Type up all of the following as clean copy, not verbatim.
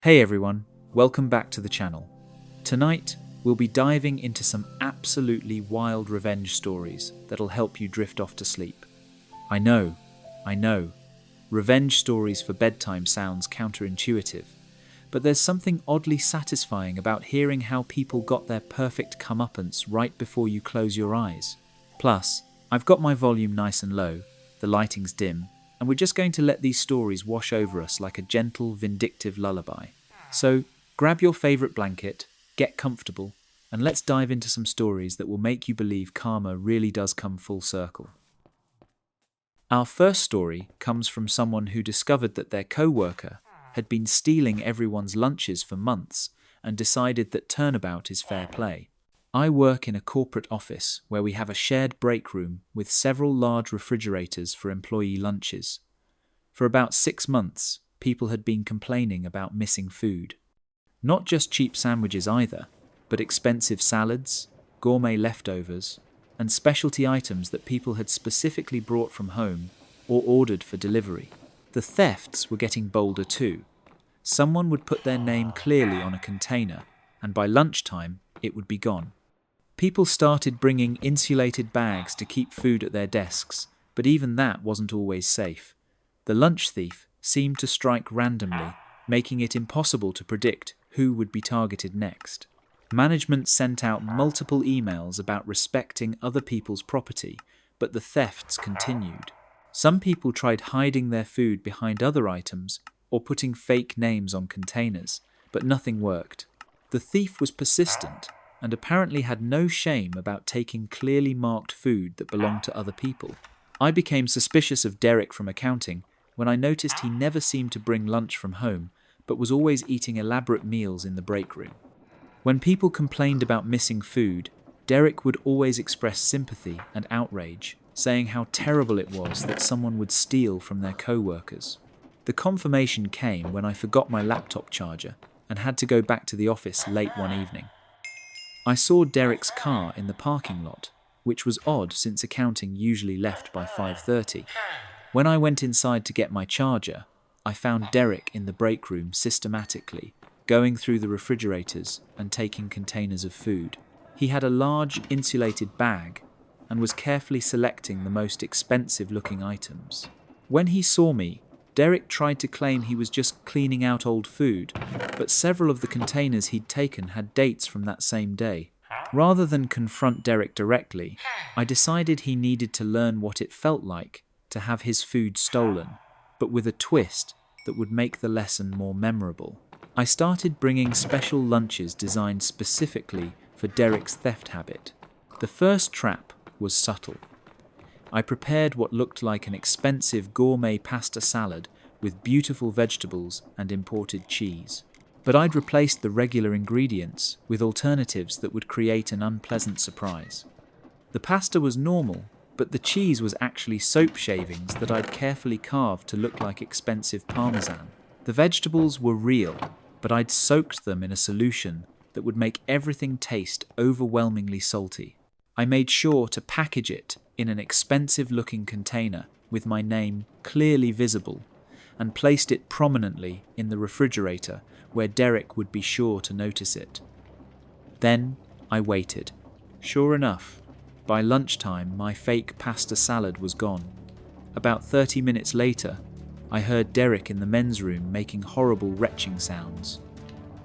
Hey everyone, welcome back to the channel. Tonight, we'll be diving into some absolutely wild revenge stories that'll help you drift off to sleep. I know, revenge stories for bedtime sounds counterintuitive, but there's something oddly satisfying about hearing how people got their perfect comeuppance right before you close your eyes. Plus, I've got my volume nice and low, the lighting's dim, and we're just going to let these stories wash over us like a gentle, vindictive lullaby. So, grab your favourite blanket, get comfortable, and let's dive into some stories that will make you believe karma really does come full circle. Our first story comes from someone who discovered that their co-worker had been stealing everyone's lunches for months and decided that turnabout is fair play. I work in a corporate office where we have a shared break room with several large refrigerators for employee lunches. For about 6 months, people had been complaining about missing food. Not just cheap sandwiches either, but expensive salads, gourmet leftovers, and specialty items that people had specifically brought from home or ordered for delivery. The thefts were getting bolder too. Someone would put their name clearly on a container, and by lunchtime, it would be gone. People started bringing insulated bags to keep food at their desks, but even that wasn't always safe. The lunch thief seemed to strike randomly, making it impossible to predict who would be targeted next. Management sent out multiple emails about respecting other people's property, but the thefts continued. Some people tried hiding their food behind other items or putting fake names on containers, but nothing worked. The thief was persistent and apparently had no shame about taking clearly marked food that belonged to other people. I became suspicious of Derek from accounting when I noticed he never seemed to bring lunch from home, but was always eating elaborate meals in the break room. When people complained about missing food, Derek would always express sympathy and outrage, saying how terrible it was that someone would steal from their co-workers. The confirmation came when I forgot my laptop charger and had to go back to the office late one evening. I saw Derek's car in the parking lot, which was odd since accounting usually left by 5:30. When I went inside to get my charger, I found Derek in the break room systematically, going through the refrigerators and taking containers of food. He had a large insulated bag and was carefully selecting the most expensive-looking items. When he saw me, Derek tried to claim he was just cleaning out old food, but several of the containers he'd taken had dates from that same day. Rather than confront Derek directly, I decided he needed to learn what it felt like to have his food stolen, but with a twist that would make the lesson more memorable. I started bringing special lunches designed specifically for Derek's theft habit. The first trap was subtle. I prepared what looked like an expensive gourmet pasta salad with beautiful vegetables and imported cheese. But I'd replaced the regular ingredients with alternatives that would create an unpleasant surprise. The pasta was normal, but the cheese was actually soap shavings that I'd carefully carved to look like expensive parmesan. The vegetables were real, but I'd soaked them in a solution that would make everything taste overwhelmingly salty. I made sure to package it in an expensive-looking container with my name clearly visible and placed it prominently in the refrigerator where Derek would be sure to notice it. Then I waited. Sure enough, by lunchtime my fake pasta salad was gone. About 30 minutes later, I heard Derek in the men's room making horrible retching sounds.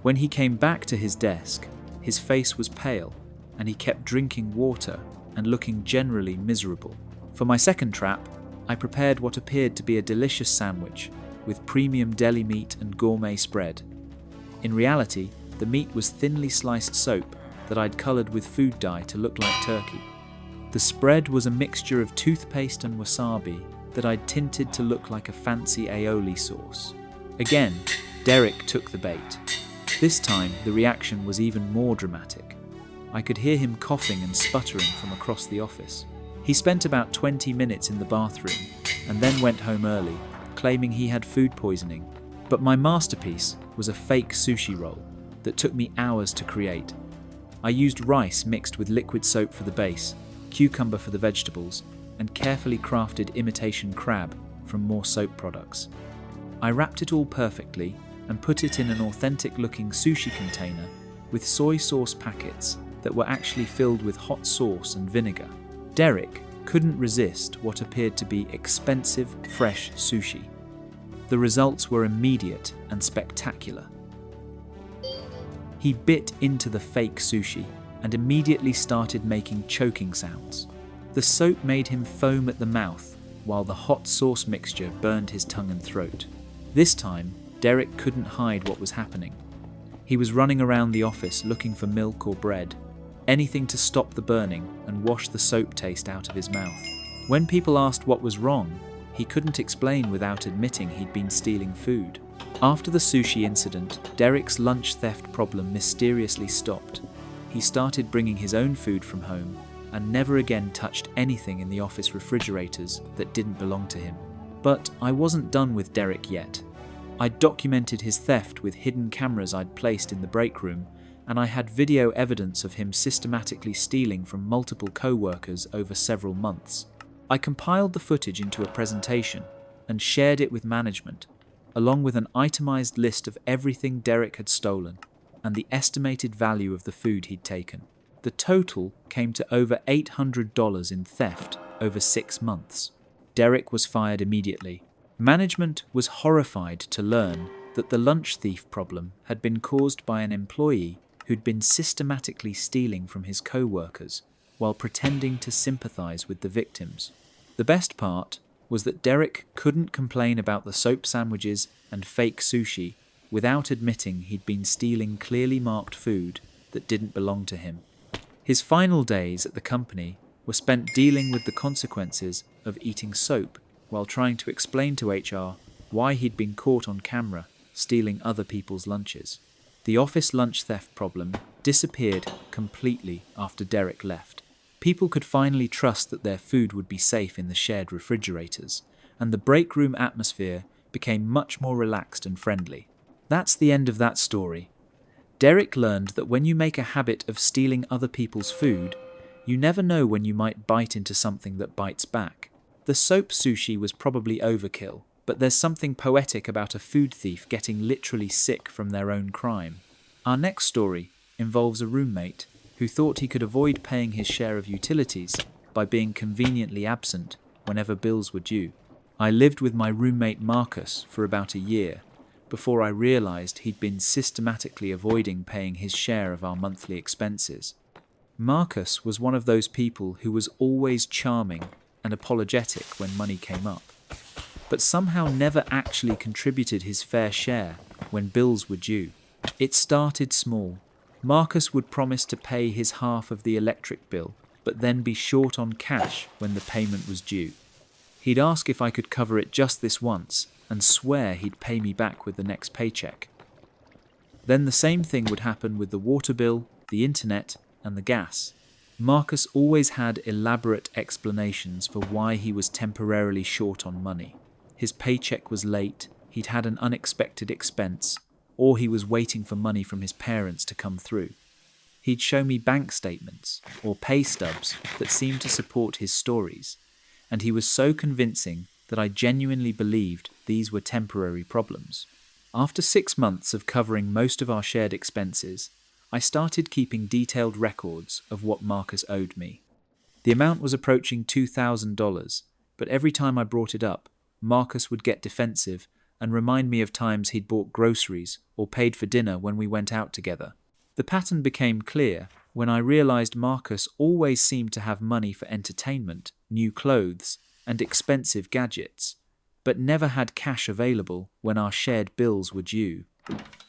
When he came back to his desk, his face was pale and he kept drinking water and looking generally miserable. For my second trap, I prepared what appeared to be a delicious sandwich with premium deli meat and gourmet spread. In reality, the meat was thinly sliced soap that I'd coloured with food dye to look like turkey. The spread was a mixture of toothpaste and wasabi that I'd tinted to look like a fancy aioli sauce. Again, Derek took the bait. This time, the reaction was even more dramatic. I could hear him coughing and sputtering from across the office. He spent about 20 minutes in the bathroom and then went home early, claiming he had food poisoning. But my masterpiece was a fake sushi roll that took me hours to create. I used rice mixed with liquid soap for the base, cucumber for the vegetables, and carefully crafted imitation crab from more soap products. I wrapped it all perfectly, and put it in an authentic-looking sushi container with soy sauce packets that were actually filled with hot sauce and vinegar. Derek couldn't resist what appeared to be expensive, fresh sushi. The results were immediate and spectacular. He bit into the fake sushi and immediately started making choking sounds. The soap made him foam at the mouth, while the hot sauce mixture burned his tongue and throat. This time, Derek couldn't hide what was happening. He was running around the office looking for milk or bread, anything to stop the burning and wash the soap taste out of his mouth. When people asked what was wrong, he couldn't explain without admitting he'd been stealing food. After the sushi incident, Derek's lunch theft problem mysteriously stopped. He started bringing his own food from home and never again touched anything in the office refrigerators that didn't belong to him. But I wasn't done with Derek yet. I'd documented his theft with hidden cameras I'd placed in the break room, and I had video evidence of him systematically stealing from multiple co-workers over several months. I compiled the footage into a presentation and shared it with management, along with an itemized list of everything Derek had stolen and the estimated value of the food he'd taken. The total came to over $800 in theft over 6 months. Derek was fired immediately. Management was horrified to learn that the lunch thief problem had been caused by an employee who'd been systematically stealing from his co-workers while pretending to sympathize with the victims. The best part was that Derek couldn't complain about the soap sandwiches and fake sushi without admitting he'd been stealing clearly marked food that didn't belong to him. His final days at the company were spent dealing with the consequences of eating soap while trying to explain to HR why he'd been caught on camera stealing other people's lunches. The office lunch theft problem disappeared completely after Derek left. People could finally trust that their food would be safe in the shared refrigerators, and the break room atmosphere became much more relaxed and friendly. That's the end of that story. Derek learned that when you make a habit of stealing other people's food, you never know when you might bite into something that bites back. The soap sushi was probably overkill, but there's something poetic about a food thief getting literally sick from their own crime. Our next story involves a roommate who thought he could avoid paying his share of utilities by being conveniently absent whenever bills were due. I lived with my roommate Marcus for about a year before I realized he'd been systematically avoiding paying his share of our monthly expenses. Marcus was one of those people who was always charming and apologetic when money came up, but somehow never actually contributed his fair share when bills were due. It started small. Marcus would promise to pay his half of the electric bill, but then be short on cash when the payment was due. He'd ask if I could cover it just this once, and swear he'd pay me back with the next paycheck. Then the same thing would happen with the water bill, the internet, and the gas. Marcus always had elaborate explanations for why he was temporarily short on money. His paycheck was late, he'd had an unexpected expense, or he was waiting for money from his parents to come through. He'd show me bank statements or pay stubs that seemed to support his stories, and he was so convincing that I genuinely believed these were temporary problems. After 6 months of covering most of our shared expenses, I started keeping detailed records of what Marcus owed me. The amount was approaching $2,000, but every time I brought it up, Marcus would get defensive and remind me of times he'd bought groceries or paid for dinner when we went out together. The pattern became clear when I realized Marcus always seemed to have money for entertainment, new clothes, and expensive gadgets, but never had cash available when our shared bills were due.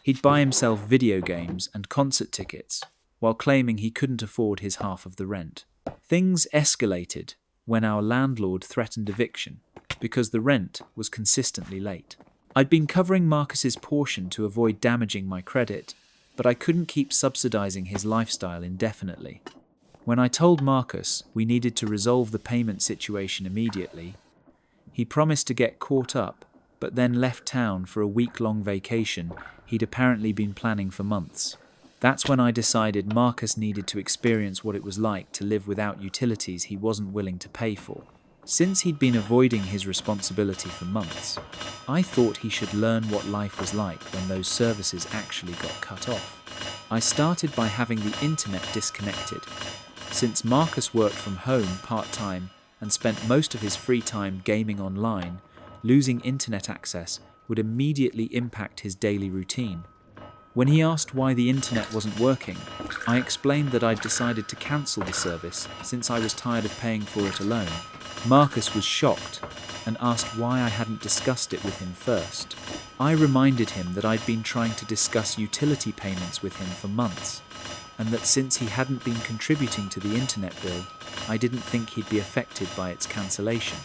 He'd buy himself video games and concert tickets, while claiming he couldn't afford his half of the rent. Things escalated when our landlord threatened eviction, because the rent was consistently late. I'd been covering Marcus's portion to avoid damaging my credit, but I couldn't keep subsidizing his lifestyle indefinitely. When I told Marcus we needed to resolve the payment situation immediately, he promised to get caught up, but then left town for a week-long vacation he'd apparently been planning for months. That's when I decided Marcus needed to experience what it was like to live without utilities he wasn't willing to pay for. Since he'd been avoiding his responsibility for months, I thought he should learn what life was like when those services actually got cut off. I started by having the internet disconnected. Since Marcus worked from home part-time and spent most of his free time gaming online, losing internet access would immediately impact his daily routine. When he asked why the internet wasn't working, I explained that I'd decided to cancel the service since I was tired of paying for it alone. Marcus was shocked and asked why I hadn't discussed it with him first. I reminded him that I'd been trying to discuss utility payments with him for months, and that since he hadn't been contributing to the internet bill, I didn't think he'd be affected by its cancellation.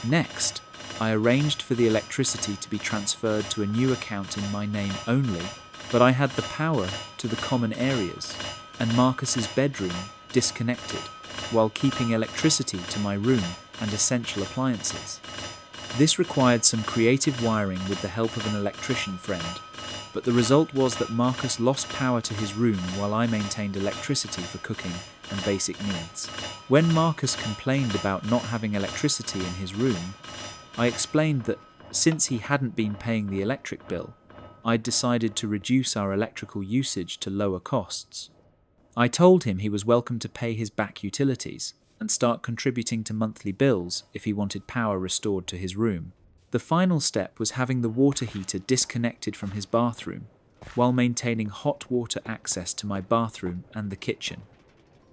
Next, I arranged for the electricity to be transferred to a new account in my name only, but I had the power to the common areas and Marcus's bedroom disconnected, while keeping electricity to my room and essential appliances. This required some creative wiring with the help of an electrician friend, but the result was that Marcus lost power to his room while I maintained electricity for cooking and basic needs. When Marcus complained about not having electricity in his room, I explained that since he hadn't been paying the electric bill, I'd decided to reduce our electrical usage to lower costs. I told him he was welcome to pay his back utilities and start contributing to monthly bills if he wanted power restored to his room. The final step was having the water heater disconnected from his bathroom, while maintaining hot water access to my bathroom and the kitchen.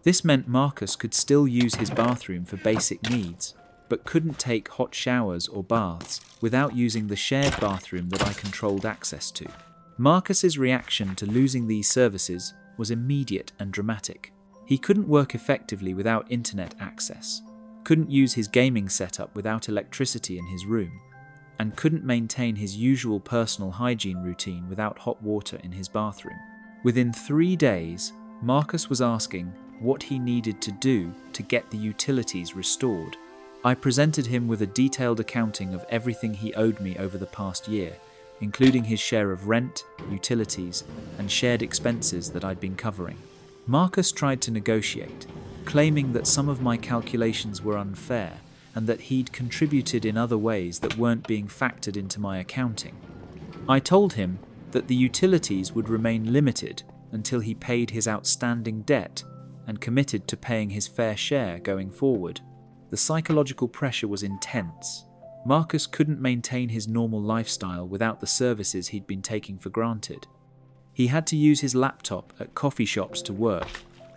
This meant Marcus could still use his bathroom for basic needs, but couldn't take hot showers or baths without using the shared bathroom that I controlled access to. Marcus's reaction to losing these services was immediate and dramatic. He couldn't work effectively without internet access, couldn't use his gaming setup without electricity in his room, and couldn't maintain his usual personal hygiene routine without hot water in his bathroom. Within 3 days, Marcus was asking what he needed to do to get the utilities restored. I presented him with a detailed accounting of everything he owed me over the past year, including his share of rent, utilities, and shared expenses that I'd been covering. Marcus tried to negotiate, claiming that some of my calculations were unfair and that he'd contributed in other ways that weren't being factored into my accounting. I told him that the utilities would remain limited until he paid his outstanding debt and committed to paying his fair share going forward. The psychological pressure was intense. Marcus couldn't maintain his normal lifestyle without the services he'd been taking for granted. He had to use his laptop at coffee shops to work,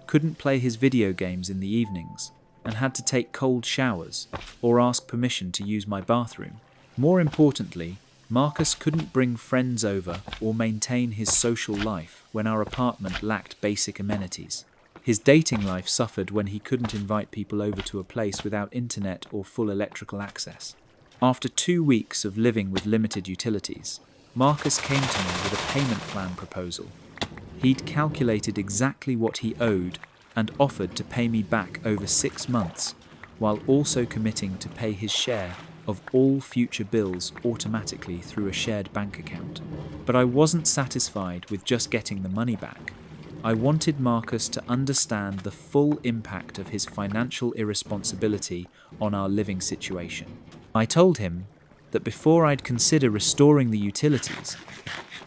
couldn't play his video games in the evenings, and had to take cold showers or ask permission to use my bathroom. More importantly, Marcus couldn't bring friends over or maintain his social life when our apartment lacked basic amenities. His dating life suffered when he couldn't invite people over to a place without internet or full electrical access. After 2 weeks of living with limited utilities, Marcus came to me with a payment plan proposal. He'd calculated exactly what he owed and offered to pay me back over 6 months, while also committing to pay his share of all future bills automatically through a shared bank account. But I wasn't satisfied with just getting the money back. I wanted Marcus to understand the full impact of his financial irresponsibility on our living situation. I told him that before I'd consider restoring the utilities,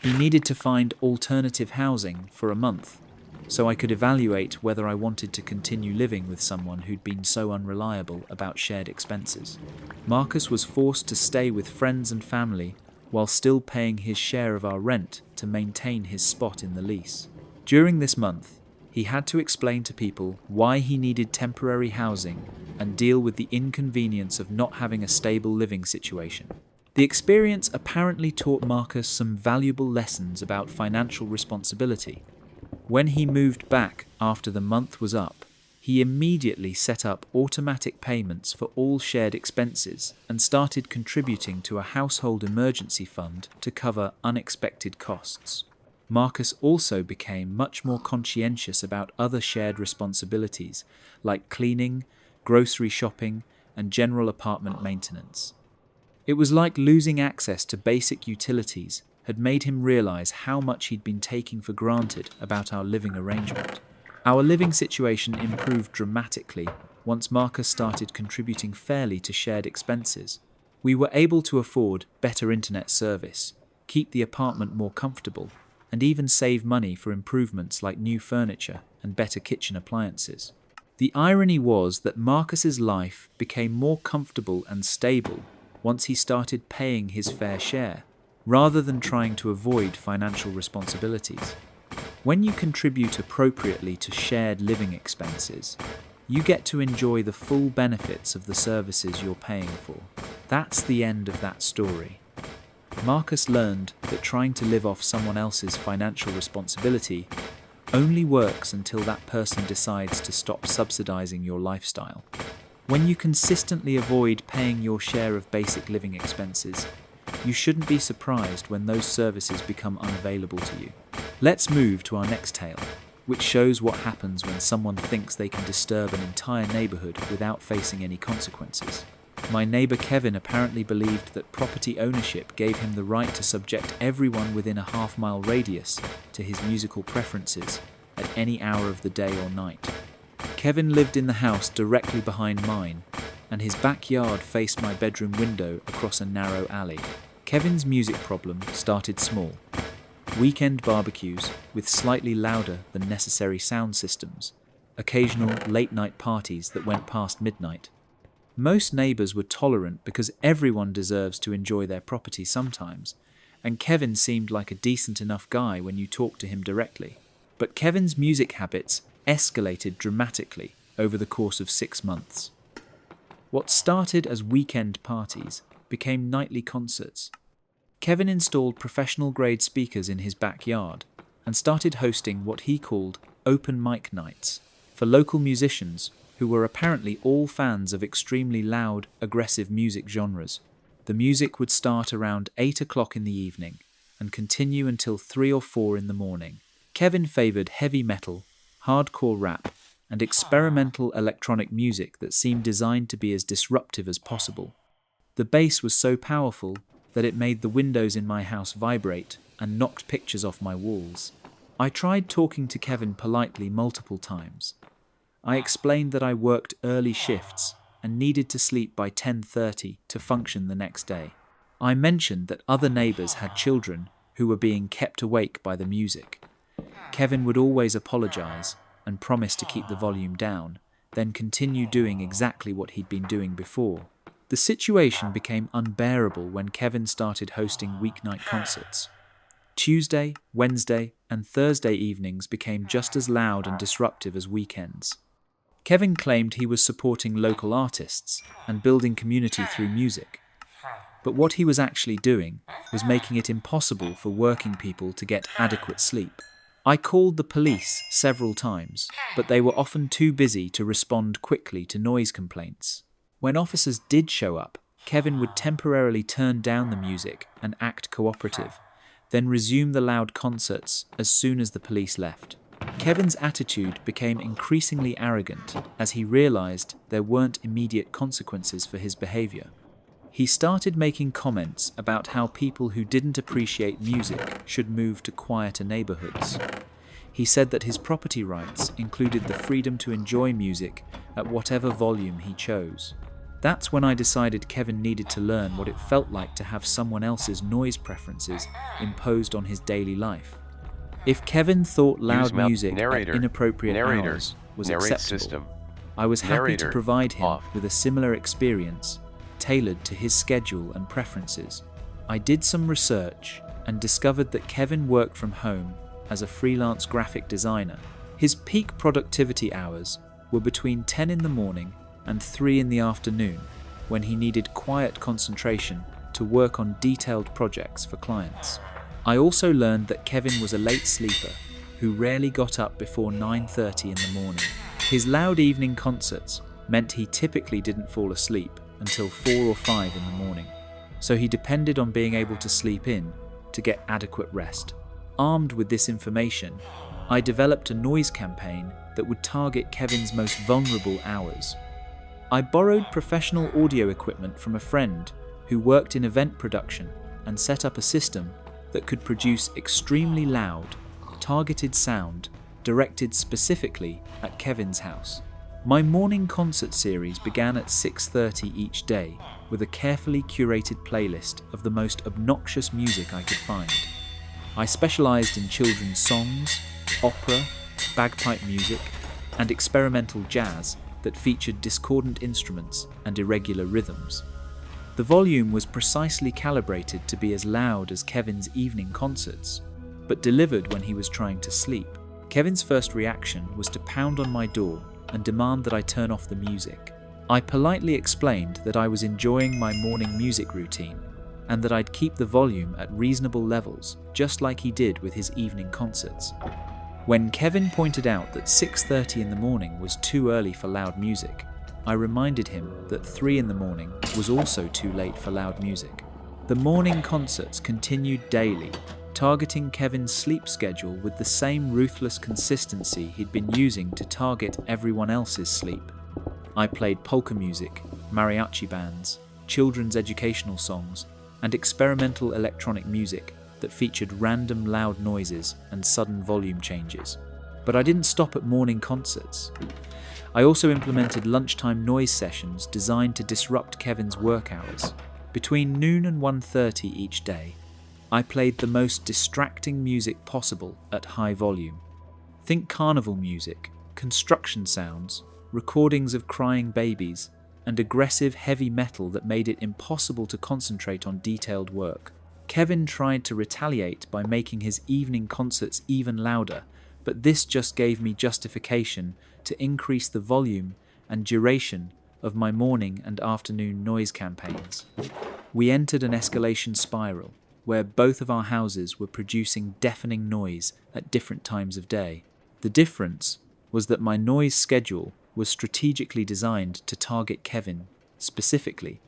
he needed to find alternative housing for a month, so I could evaluate whether I wanted to continue living with someone who'd been so unreliable about shared expenses. Marcus was forced to stay with friends and family while still paying his share of our rent to maintain his spot in the lease. During this month, he had to explain to people why he needed temporary housing and deal with the inconvenience of not having a stable living situation. The experience apparently taught Marcus some valuable lessons about financial responsibility. When he moved back after the month was up, he immediately set up automatic payments for all shared expenses and started contributing to a household emergency fund to cover unexpected costs. Marcus also became much more conscientious about other shared responsibilities like cleaning, grocery shopping, and general apartment maintenance. It was like losing access to basic utilities had made him realize how much he'd been taking for granted about our living arrangement. Our living situation improved dramatically once Marcus started contributing fairly to shared expenses. We were able to afford better internet service, keep the apartment more comfortable, and even save money for improvements like new furniture and better kitchen appliances. The irony was that Marcus's life became more comfortable and stable once he started paying his fair share, rather than trying to avoid financial responsibilities. When you contribute appropriately to shared living expenses, you get to enjoy the full benefits of the services you're paying for. That's the end of that story. Marcus learned that trying to live off someone else's financial responsibility only works until that person decides to stop subsidizing your lifestyle. When you consistently avoid paying your share of basic living expenses, you shouldn't be surprised when those services become unavailable to you. Let's move to our next tale, which shows what happens when someone thinks they can disturb an entire neighborhood without facing any consequences. My neighbor Kevin apparently believed that property ownership gave him the right to subject everyone within a half-mile radius to his musical preferences at any hour of the day or night. Kevin lived in the house directly behind mine, and his backyard faced my bedroom window across a narrow alley. Kevin's music problem started small. Weekend barbecues with slightly louder than necessary sound systems, occasional late-night parties that went past midnight. Most neighbors were tolerant because everyone deserves to enjoy their property sometimes, and Kevin seemed like a decent enough guy when you talked to him directly. But Kevin's music habits escalated dramatically over the course of 6 months. What started as weekend parties became nightly concerts. Kevin installed professional-grade speakers in his backyard and started hosting what he called open mic nights for local musicians who were apparently all fans of extremely loud, aggressive music genres. The music would start around 8 o'clock in the evening and continue until 3 or 4 in the morning. Kevin favored heavy metal, hardcore rap, and experimental electronic music that seemed designed to be as disruptive as possible. The bass was so powerful that it made the windows in my house vibrate and knocked pictures off my walls. I tried talking to Kevin politely multiple times. I explained that I worked early shifts and needed to sleep by 10:30 to function the next day. I mentioned that other neighbors had children who were being kept awake by the music. Kevin would always apologize and promise to keep the volume down, then continue doing exactly what he'd been doing before. The situation became unbearable when Kevin started hosting weeknight concerts. Tuesday, Wednesday, and Thursday evenings became just as loud and disruptive as weekends. Kevin claimed he was supporting local artists and building community through music. But what he was actually doing was making it impossible for working people to get adequate sleep. I called the police several times, but they were often too busy to respond quickly to noise complaints. When officers did show up, Kevin would temporarily turn down the music and act cooperative, then resume the loud concerts as soon as the police left. Kevin's attitude became increasingly arrogant as he realized there weren't immediate consequences for his behavior. He started making comments about how people who didn't appreciate music should move to quieter neighborhoods. He said that his property rights included the freedom to enjoy music at whatever volume he chose. That's when I decided Kevin needed to learn what it felt like to have someone else's noise preferences imposed on his daily life. If Kevin thought loud music at inappropriate hours was acceptable, I was happy to provide him with a similar experience tailored to his schedule and preferences. I did some research and discovered that Kevin worked from home as a freelance graphic designer. His peak productivity hours were between 10 in the morning and 3 in the afternoon, when he needed quiet concentration to work on detailed projects for clients. I also learned that Kevin was a late sleeper who rarely got up before 9:30 in the morning. His loud evening concerts meant he typically didn't fall asleep until 4 or 5 in the morning, so he depended on being able to sleep in to get adequate rest. Armed with this information, I developed a noise campaign that would target Kevin's most vulnerable hours. I borrowed professional audio equipment from a friend who worked in event production and set up a system that could produce extremely loud, targeted sound directed specifically at Kevin's house. My morning concert series began at 6:30 each day with a carefully curated playlist of the most obnoxious music I could find. I specialised in children's songs, opera, bagpipe music, and experimental jazz that featured discordant instruments and irregular rhythms. The volume was precisely calibrated to be as loud as Kevin's evening concerts, but delivered when he was trying to sleep. Kevin's first reaction was to pound on my door and demand that I turn off the music. I politely explained that I was enjoying my morning music routine and that I'd keep the volume at reasonable levels, just like he did with his evening concerts. When Kevin pointed out that 6:30 in the morning was too early for loud music, I reminded him that 3 in the morning was also too late for loud music. The morning concerts continued daily, targeting Kevin's sleep schedule with the same ruthless consistency he'd been using to target everyone else's sleep. I played polka music, mariachi bands, children's educational songs, and experimental electronic music that featured random loud noises and sudden volume changes. But I didn't stop at morning concerts. I also implemented lunchtime noise sessions designed to disrupt Kevin's work hours. Between noon and 1:30 each day, I played the most distracting music possible at high volume. Think carnival music, construction sounds, recordings of crying babies, and aggressive heavy metal that made it impossible to concentrate on detailed work. Kevin tried to retaliate by making his evening concerts even louder, but this just gave me justification to increase the volume and duration of my morning and afternoon noise campaigns. We entered an escalation spiral, where both of our houses were producing deafening noise at different times of day. The difference was that my noise schedule was strategically designed to target Kevin specifically,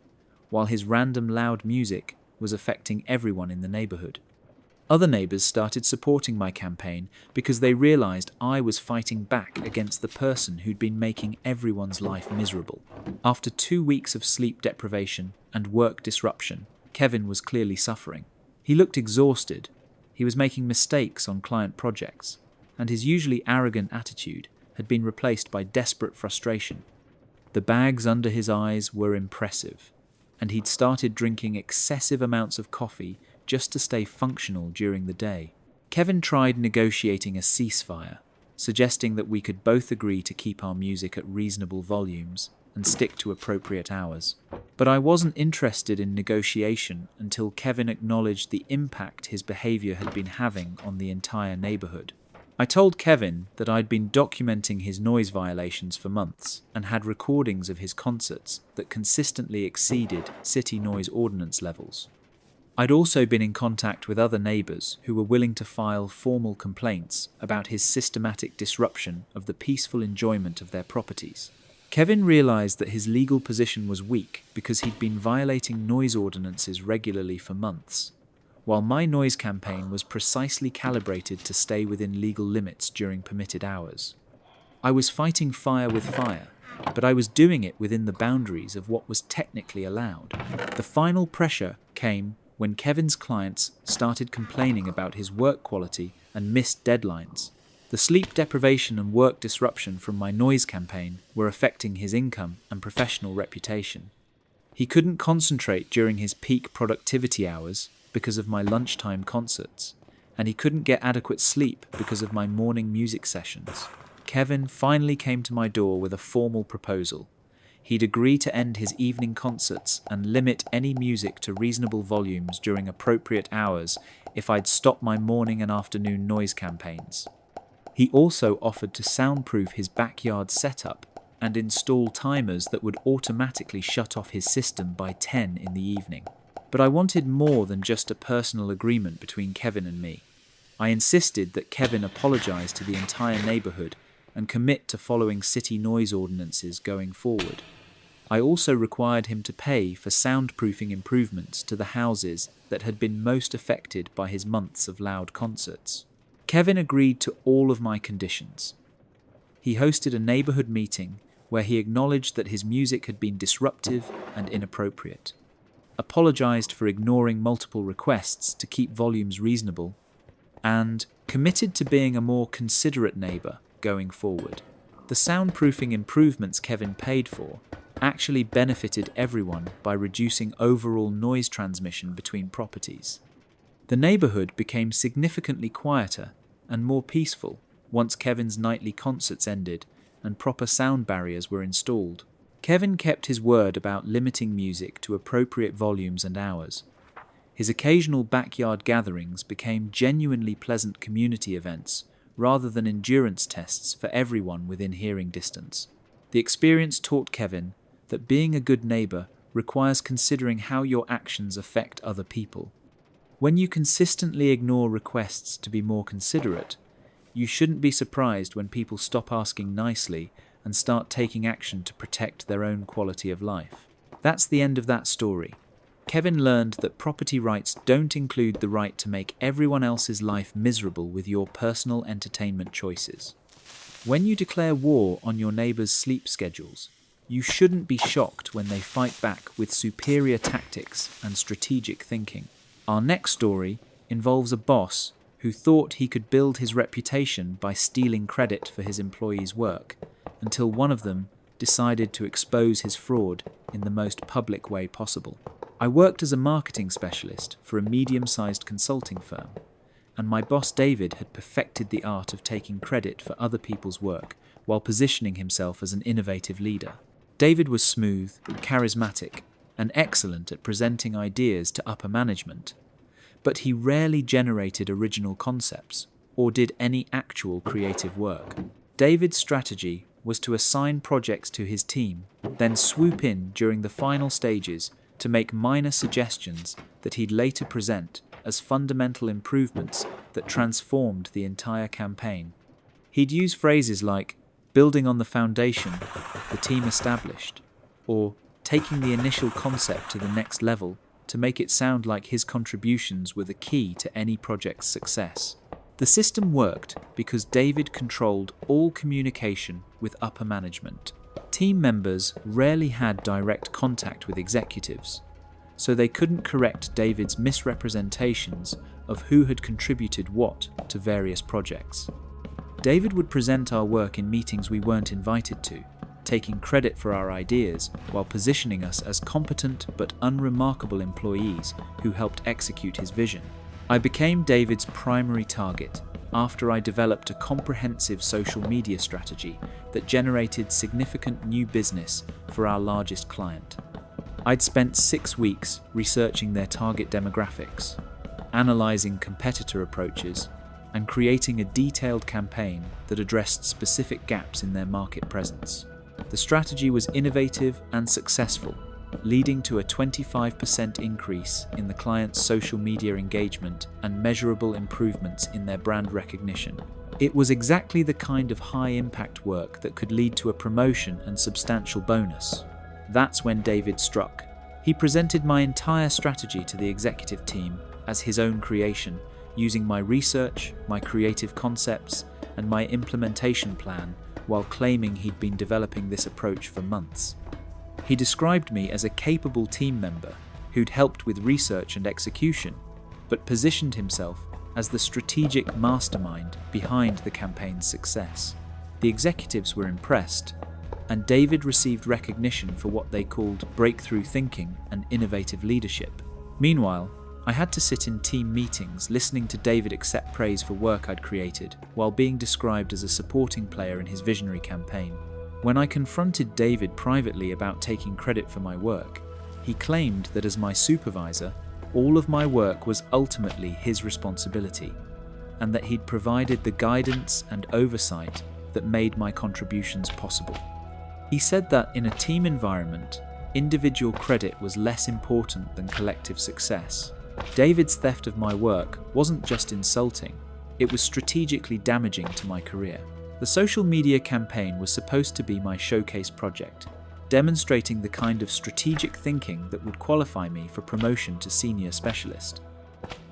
while his random loud music was affecting everyone in the neighborhood. Other neighbors started supporting my campaign because they realized I was fighting back against the person who'd been making everyone's life miserable. After 2 weeks of sleep deprivation and work disruption, Kevin was clearly suffering. He looked exhausted, he was making mistakes on client projects, and his usually arrogant attitude had been replaced by desperate frustration. The bags under his eyes were impressive, and he'd started drinking excessive amounts of coffee just to stay functional during the day. Kevin tried negotiating a ceasefire, suggesting that we could both agree to keep our music at reasonable volumes and stick to appropriate hours. But I wasn't interested in negotiation until Kevin acknowledged the impact his behavior had been having on the entire neighborhood. I told Kevin that I'd been documenting his noise violations for months and had recordings of his concerts that consistently exceeded city noise ordinance levels. I'd also been in contact with other neighbors who were willing to file formal complaints about his systematic disruption of the peaceful enjoyment of their properties. Kevin realized that his legal position was weak because he'd been violating noise ordinances regularly for months, while my noise campaign was precisely calibrated to stay within legal limits during permitted hours. I was fighting fire with fire, but I was doing it within the boundaries of what was technically allowed. The final pressure came when Kevin's clients started complaining about his work quality and missed deadlines. The sleep deprivation and work disruption from my noise campaign were affecting his income and professional reputation. He couldn't concentrate during his peak productivity hours because of my lunchtime concerts, and he couldn't get adequate sleep because of my morning music sessions. Kevin finally came to my door with a formal proposal. He'd agree to end his evening concerts and limit any music to reasonable volumes during appropriate hours if I'd stop my morning and afternoon noise campaigns. He also offered to soundproof his backyard setup and install timers that would automatically shut off his system by 10 in the evening. But I wanted more than just a personal agreement between Kevin and me. I insisted that Kevin apologize to the entire neighborhood and commit to following city noise ordinances going forward. I also required him to pay for soundproofing improvements to the houses that had been most affected by his months of loud concerts. Kevin agreed to all of my conditions. He hosted a neighborhood meeting where he acknowledged that his music had been disruptive and inappropriate, apologized for ignoring multiple requests to keep volumes reasonable, and committed to being a more considerate neighbor going forward. The soundproofing improvements Kevin paid for actually benefited everyone by reducing overall noise transmission between properties. The neighborhood became significantly quieter and more peaceful once Kevin's nightly concerts ended and proper sound barriers were installed. Kevin kept his word about limiting music to appropriate volumes and hours. His occasional backyard gatherings became genuinely pleasant community events rather than endurance tests for everyone within hearing distance. The experience taught Kevin that being a good neighbor requires considering how your actions affect other people. When you consistently ignore requests to be more considerate, you shouldn't be surprised when people stop asking nicely and start taking action to protect their own quality of life. That's the end of that story. Kevin learned that property rights don't include the right to make everyone else's life miserable with your personal entertainment choices. When you declare war on your neighbors' sleep schedules, you shouldn't be shocked when they fight back with superior tactics and strategic thinking. Our next story involves a boss who thought he could build his reputation by stealing credit for his employees' work, until one of them decided to expose his fraud in the most public way possible. I worked as a marketing specialist for a medium-sized consulting firm, and my boss David had perfected the art of taking credit for other people's work while positioning himself as an innovative leader. David was smooth, charismatic, and excellent at presenting ideas to upper management, but he rarely generated original concepts or did any actual creative work. David's strategy was to assign projects to his team, then swoop in during the final stages to make minor suggestions that he'd later present as fundamental improvements that transformed the entire campaign. He'd use phrases like building on the foundation the team established, or taking the initial concept to the next level to make it sound like his contributions were the key to any project's success. The system worked because David controlled all communication with upper management. Team members rarely had direct contact with executives, so they couldn't correct David's misrepresentations of who had contributed what to various projects. David would present our work in meetings we weren't invited to, taking credit for our ideas while positioning us as competent but unremarkable employees who helped execute his vision. I became David's primary target after I developed a comprehensive social media strategy that generated significant new business for our largest client. I'd spent 6 weeks researching their target demographics, analyzing competitor approaches, and creating a detailed campaign that addressed specific gaps in their market presence. The strategy was innovative and successful, leading to a 25% increase in the client's social media engagement and measurable improvements in their brand recognition. It was exactly the kind of high-impact work that could lead to a promotion and substantial bonus. That's when David struck. He presented my entire strategy to the executive team as his own creation, using my research, my creative concepts, and my implementation plan, while claiming he'd been developing this approach for months. He described me as a capable team member who'd helped with research and execution, but positioned himself as the strategic mastermind behind the campaign's success. The executives were impressed, and David received recognition for what they called breakthrough thinking and innovative leadership. Meanwhile, I had to sit in team meetings listening to David accept praise for work I'd created, while being described as a supporting player in his visionary campaign. When I confronted David privately about taking credit for my work, he claimed that as my supervisor, all of my work was ultimately his responsibility, and that he'd provided the guidance and oversight that made my contributions possible. He said that in a team environment, individual credit was less important than collective success. David's theft of my work wasn't just insulting, it was strategically damaging to my career. The social media campaign was supposed to be my showcase project, demonstrating the kind of strategic thinking that would qualify me for promotion to senior specialist.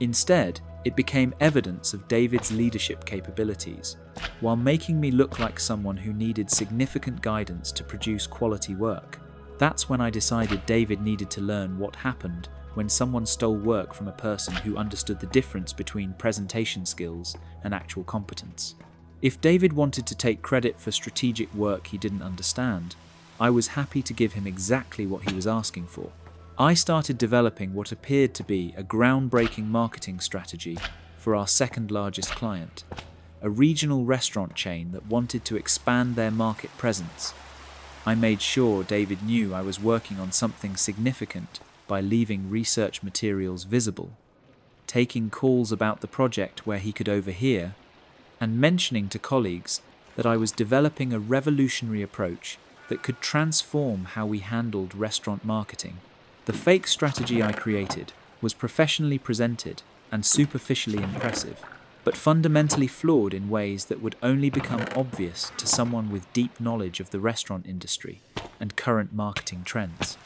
Instead, it became evidence of David's leadership capabilities, while making me look like someone who needed significant guidance to produce quality work. That's when I decided David needed to learn what happened when someone stole work from a person who understood the difference between presentation skills and actual competence. If David wanted to take credit for strategic work he didn't understand, I was happy to give him exactly what he was asking for. I started developing what appeared to be a groundbreaking marketing strategy for our second largest client, a regional restaurant chain that wanted to expand their market presence. I made sure David knew I was working on something significant by leaving research materials visible, taking calls about the project where he could overhear, and mentioning to colleagues that I was developing a revolutionary approach that could transform how we handled restaurant marketing. The fake strategy I created was professionally presented and superficially impressive, but fundamentally flawed in ways that would only become obvious to someone with deep knowledge of the restaurant industry and current marketing trends.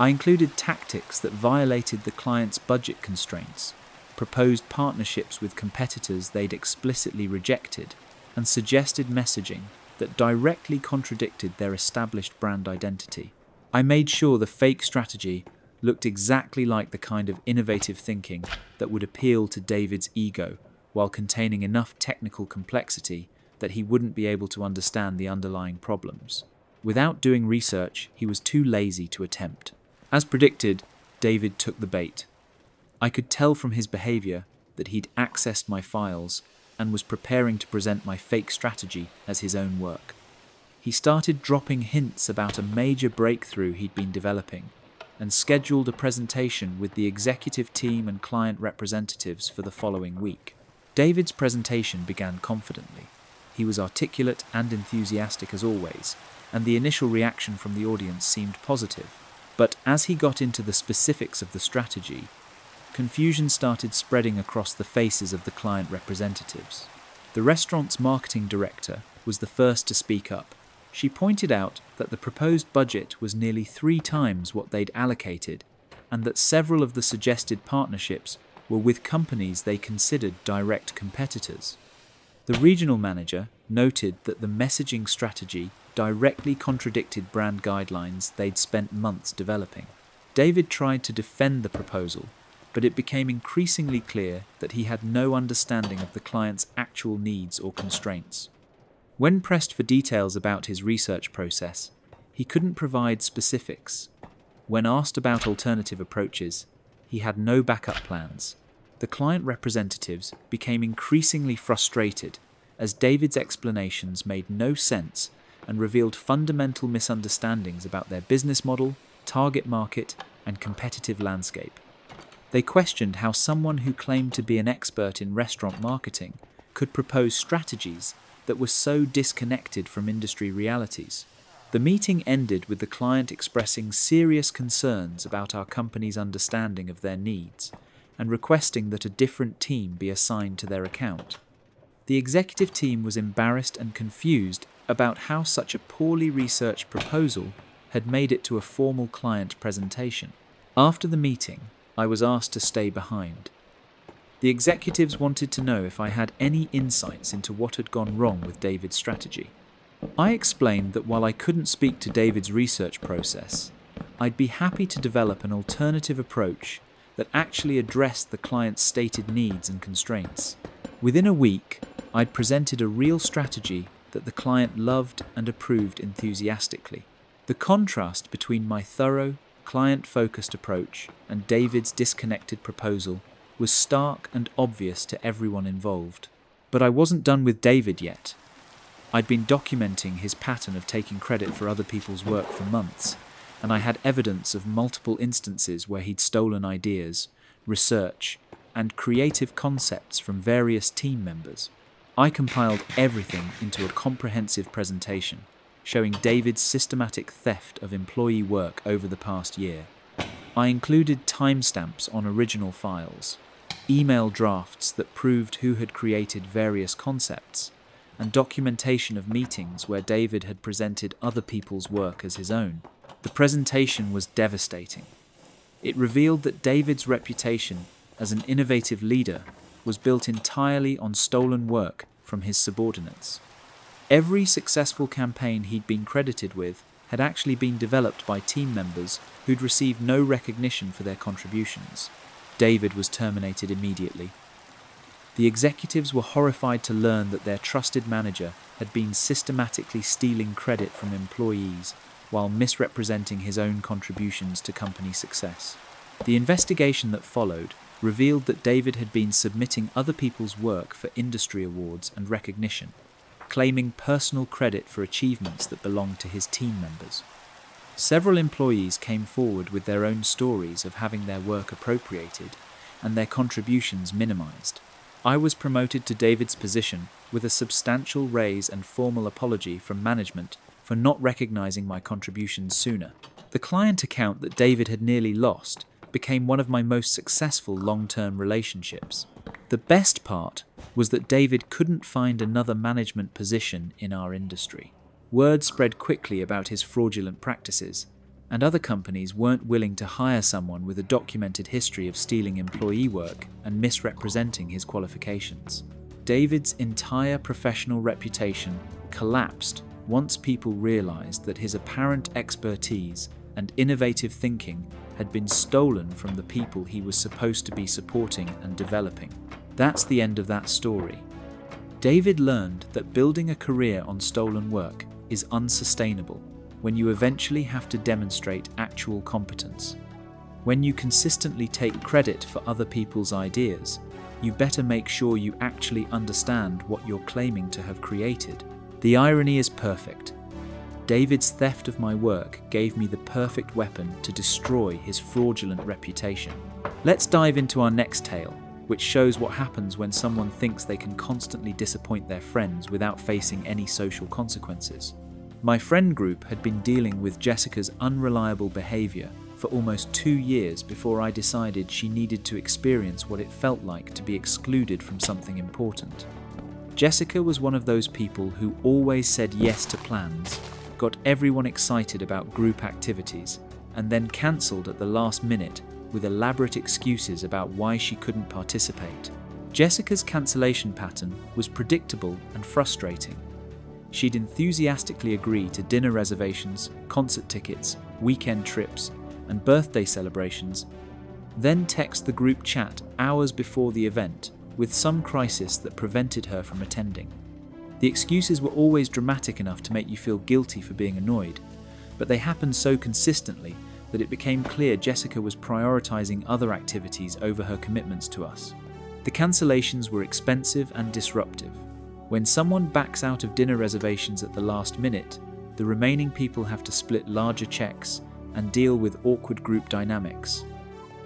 I included tactics that violated the client's budget constraints, proposed partnerships with competitors they'd explicitly rejected, and suggested messaging that directly contradicted their established brand identity. I made sure the fake strategy looked exactly like the kind of innovative thinking that would appeal to David's ego while containing enough technical complexity that he wouldn't be able to understand the underlying problems. Without doing research, he was too lazy to attempt. As predicted, David took the bait. I could tell from his behavior that he'd accessed my files and was preparing to present my fake strategy as his own work. He started dropping hints about a major breakthrough he'd been developing and scheduled a presentation with the executive team and client representatives for the following week. David's presentation began confidently. He was articulate and enthusiastic as always, and the initial reaction from the audience seemed positive. But as he got into the specifics of the strategy, confusion started spreading across the faces of the client representatives. The restaurant's marketing director was the first to speak up. She pointed out that the proposed budget was nearly 3 times what they'd allocated, and that several of the suggested partnerships were with companies they considered direct competitors. The regional manager noted that the messaging strategy directly contradicted brand guidelines they'd spent months developing. David tried to defend the proposal, but it became increasingly clear that he had no understanding of the client's actual needs or constraints. When pressed for details about his research process, he couldn't provide specifics. When asked about alternative approaches, he had no backup plans. The client representatives became increasingly frustrated as David's explanations made no sense and revealed fundamental misunderstandings about their business model, target market, and competitive landscape. They questioned how someone who claimed to be an expert in restaurant marketing could propose strategies that were so disconnected from industry realities. The meeting ended with the client expressing serious concerns about our company's understanding of their needs and requesting that a different team be assigned to their account. The executive team was embarrassed and confused about how such a poorly researched proposal had made it to a formal client presentation. After the meeting, I was asked to stay behind. The executives wanted to know if I had any insights into what had gone wrong with David's strategy. I explained that while I couldn't speak to David's research process, I'd be happy to develop an alternative approach that actually addressed the client's stated needs and constraints. Within a week, I'd presented a real strategy that the client loved and approved enthusiastically. The contrast between my thorough, client-focused approach and David's disconnected proposal was stark and obvious to everyone involved. But I wasn't done with David yet. I'd been documenting his pattern of taking credit for other people's work for months, and I had evidence of multiple instances where he'd stolen ideas, research, and creative concepts from various team members. I compiled everything into a comprehensive presentation, showing David's systematic theft of employee work over the past year. I included timestamps on original files, email drafts that proved who had created various concepts, and documentation of meetings where David had presented other people's work as his own. The presentation was devastating. It revealed that David's reputation as an innovative leader was built entirely on stolen work from his subordinates. Every successful campaign he'd been credited with had actually been developed by team members who'd received no recognition for their contributions. David was terminated immediately. The executives were horrified to learn that their trusted manager had been systematically stealing credit from employees while misrepresenting his own contributions to company success. The investigation that followed revealed that David had been submitting other people's work for industry awards and recognition, claiming personal credit for achievements that belonged to his team members. Several employees came forward with their own stories of having their work appropriated and their contributions minimized. I was promoted to David's position with a substantial raise and formal apology from management for not recognizing my contributions sooner. The client account that David had nearly lost became one of my most successful long-term relationships. The best part was that David couldn't find another management position in our industry. Word spread quickly about his fraudulent practices, and other companies weren't willing to hire someone with a documented history of stealing employee work and misrepresenting his qualifications. David's entire professional reputation collapsed once people realized that his apparent expertise and innovative thinking had been stolen from the people he was supposed to be supporting and developing. That's the end of that story. David learned that building a career on stolen work is unsustainable when you eventually have to demonstrate actual competence. When you consistently take credit for other people's ideas, you better make sure you actually understand what you're claiming to have created. The irony is perfect. David's theft of my work gave me the perfect weapon to destroy his fraudulent reputation. Let's dive into our next tale, which shows what happens when someone thinks they can constantly disappoint their friends without facing any social consequences. My friend group had been dealing with Jessica's unreliable behavior for almost 2 years before I decided she needed to experience what it felt like to be excluded from something important. Jessica was one of those people who always said yes to plans, got everyone excited about group activities, and then cancelled at the last minute with elaborate excuses about why she couldn't participate. Jessica's cancellation pattern was predictable and frustrating. She'd enthusiastically agree to dinner reservations, concert tickets, weekend trips, and birthday celebrations, then text the group chat hours before the event with some crisis that prevented her from attending. The excuses were always dramatic enough to make you feel guilty for being annoyed, but they happened so consistently that it became clear Jessica was prioritizing other activities over her commitments to us. The cancellations were expensive and disruptive. When someone backs out of dinner reservations at the last minute, the remaining people have to split larger checks and deal with awkward group dynamics.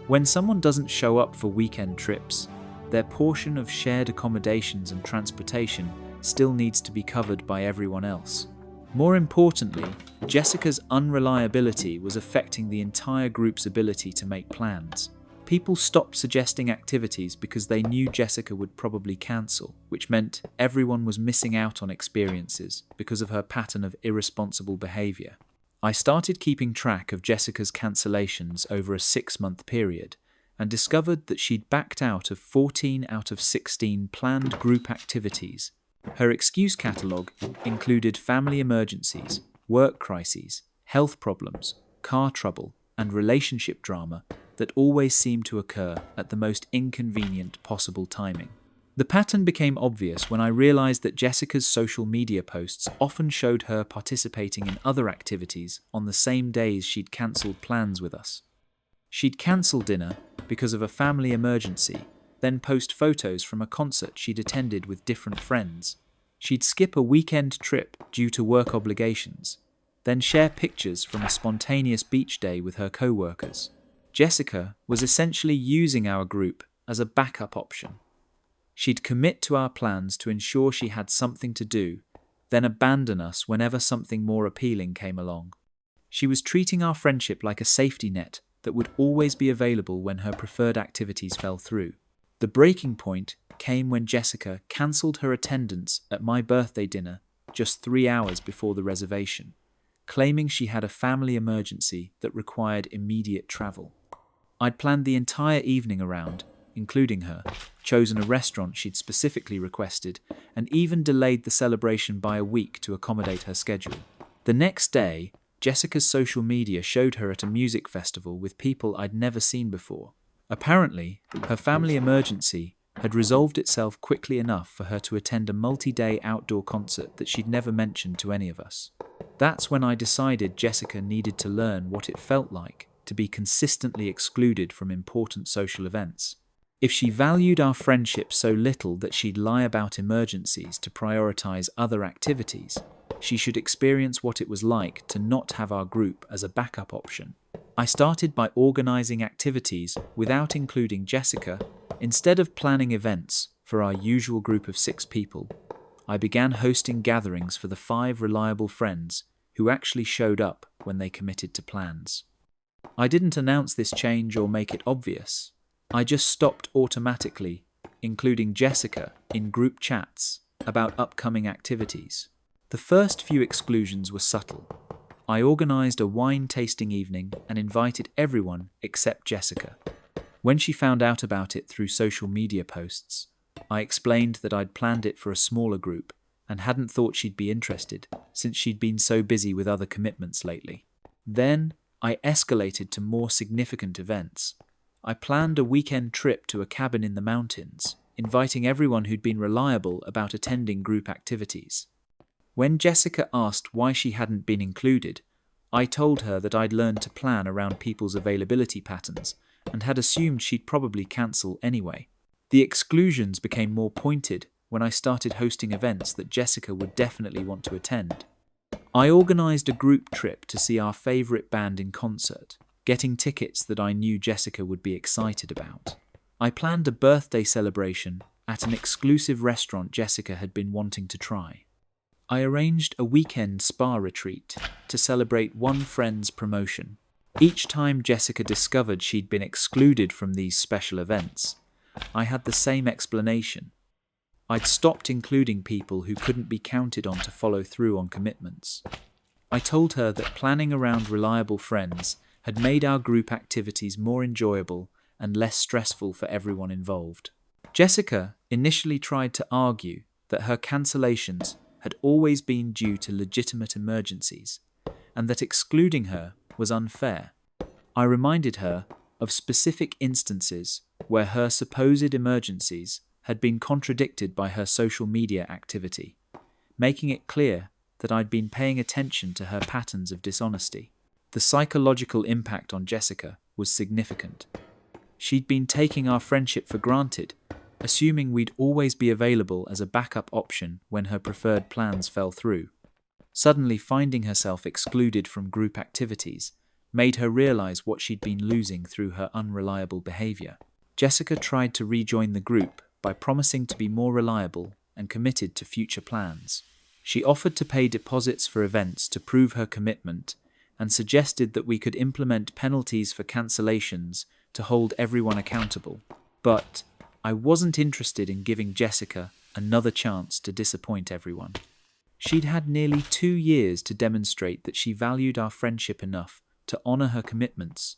When someone doesn't show up for weekend trips, their portion of shared accommodations and transportation still needs to be covered by everyone else. More importantly, Jessica's unreliability was affecting the entire group's ability to make plans. People stopped suggesting activities because they knew Jessica would probably cancel, which meant everyone was missing out on experiences because of her pattern of irresponsible behavior. I started keeping track of Jessica's cancellations over a 6-month period and discovered that she'd backed out of 14 out of 16 planned group activities. Her excuse catalogue included family emergencies, work crises, health problems, car trouble, and relationship drama that always seemed to occur at the most inconvenient possible timing. The pattern became obvious when I realized that Jessica's social media posts often showed her participating in other activities on the same days she'd cancelled plans with us. She'd cancel dinner because of a family emergency, then post photos from a concert she'd attended with different friends. She'd skip a weekend trip due to work obligations, then share pictures from a spontaneous beach day with her co-workers. Jessica was essentially using our group as a backup option. She'd commit to our plans to ensure she had something to do, then abandon us whenever something more appealing came along. She was treating our friendship like a safety net that would always be available when her preferred activities fell through. The breaking point came when Jessica cancelled her attendance at my birthday dinner just 3 hours before the reservation, claiming she had a family emergency that required immediate travel. I'd planned the entire evening around, including her, chosen a restaurant she'd specifically requested, and even delayed the celebration by a week to accommodate her schedule. The next day, Jessica's social media showed her at a music festival with people I'd never seen before. Apparently, her family emergency had resolved itself quickly enough for her to attend a multi-day outdoor concert that she'd never mentioned to any of us. That's when I decided Jessica needed to learn what it felt like to be consistently excluded from important social events. If she valued our friendship so little that she'd lie about emergencies to prioritize other activities, she should experience what it was like to not have our group as a backup option. I started by organizing activities without including Jessica. Instead of planning events for our usual group of 6 people, I began hosting gatherings for the 5 reliable friends who actually showed up when they committed to plans. I didn't announce this change or make it obvious. I just stopped automatically including Jessica in group chats about upcoming activities. The first few exclusions were subtle. I organized a wine tasting evening and invited everyone except Jessica. When she found out about it through social media posts, I explained that I'd planned it for a smaller group and hadn't thought she'd be interested since she'd been so busy with other commitments lately. Then I escalated to more significant events. I planned a weekend trip to a cabin in the mountains, inviting everyone who'd been reliable about attending group activities. When Jessica asked why she hadn't been included, I told her that I'd learned to plan around people's availability patterns and had assumed she'd probably cancel anyway. The exclusions became more pointed when I started hosting events that Jessica would definitely want to attend. I organised a group trip to see our favourite band in concert, getting tickets that I knew Jessica would be excited about. I planned a birthday celebration at an exclusive restaurant Jessica had been wanting to try. I arranged a weekend spa retreat to celebrate one friend's promotion. Each time Jessica discovered she'd been excluded from these special events, I had the same explanation. I'd stopped including people who couldn't be counted on to follow through on commitments. I told her that planning around reliable friends had made our group activities more enjoyable and less stressful for everyone involved. Jessica initially tried to argue that her cancellations had always been due to legitimate emergencies, and that excluding her was unfair. I reminded her of specific instances where her supposed emergencies had been contradicted by her social media activity, making it clear that I'd been paying attention to her patterns of dishonesty. The psychological impact on Jessica was significant. She'd been taking our friendship for granted, assuming we'd always be available as a backup option when her preferred plans fell through. Suddenly finding herself excluded from group activities made her realize what she'd been losing through her unreliable behavior. Jessica tried to rejoin the group by promising to be more reliable and committed to future plans. She offered to pay deposits for events to prove her commitment and suggested that we could implement penalties for cancellations to hold everyone accountable. But I wasn't interested in giving Jessica another chance to disappoint everyone. She'd had nearly 2 years to demonstrate that she valued our friendship enough to honor her commitments,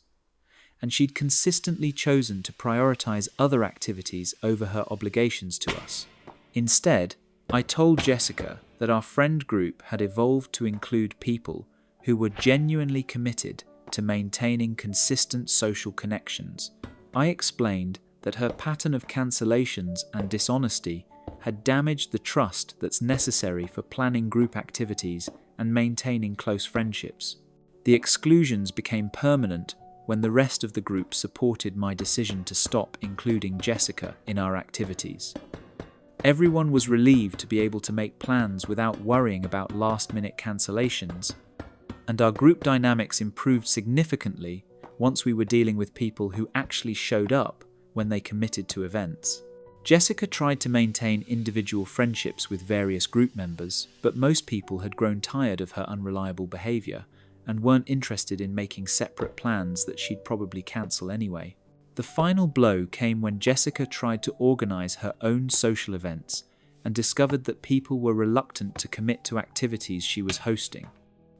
and she'd consistently chosen to prioritize other activities over her obligations to us. Instead, I told Jessica that our friend group had evolved to include people who were genuinely committed to maintaining consistent social connections. I explained that her pattern of cancellations and dishonesty had damaged the trust that's necessary for planning group activities and maintaining close friendships. The exclusions became permanent when the rest of the group supported my decision to stop including Jessica in our activities. Everyone was relieved to be able to make plans without worrying about last-minute cancellations, and our group dynamics improved significantly once we were dealing with people who actually showed up when they committed to events. Jessica tried to maintain individual friendships with various group members, but most people had grown tired of her unreliable behavior and weren't interested in making separate plans that she'd probably cancel anyway. The final blow came when Jessica tried to organize her own social events and discovered that people were reluctant to commit to activities she was hosting.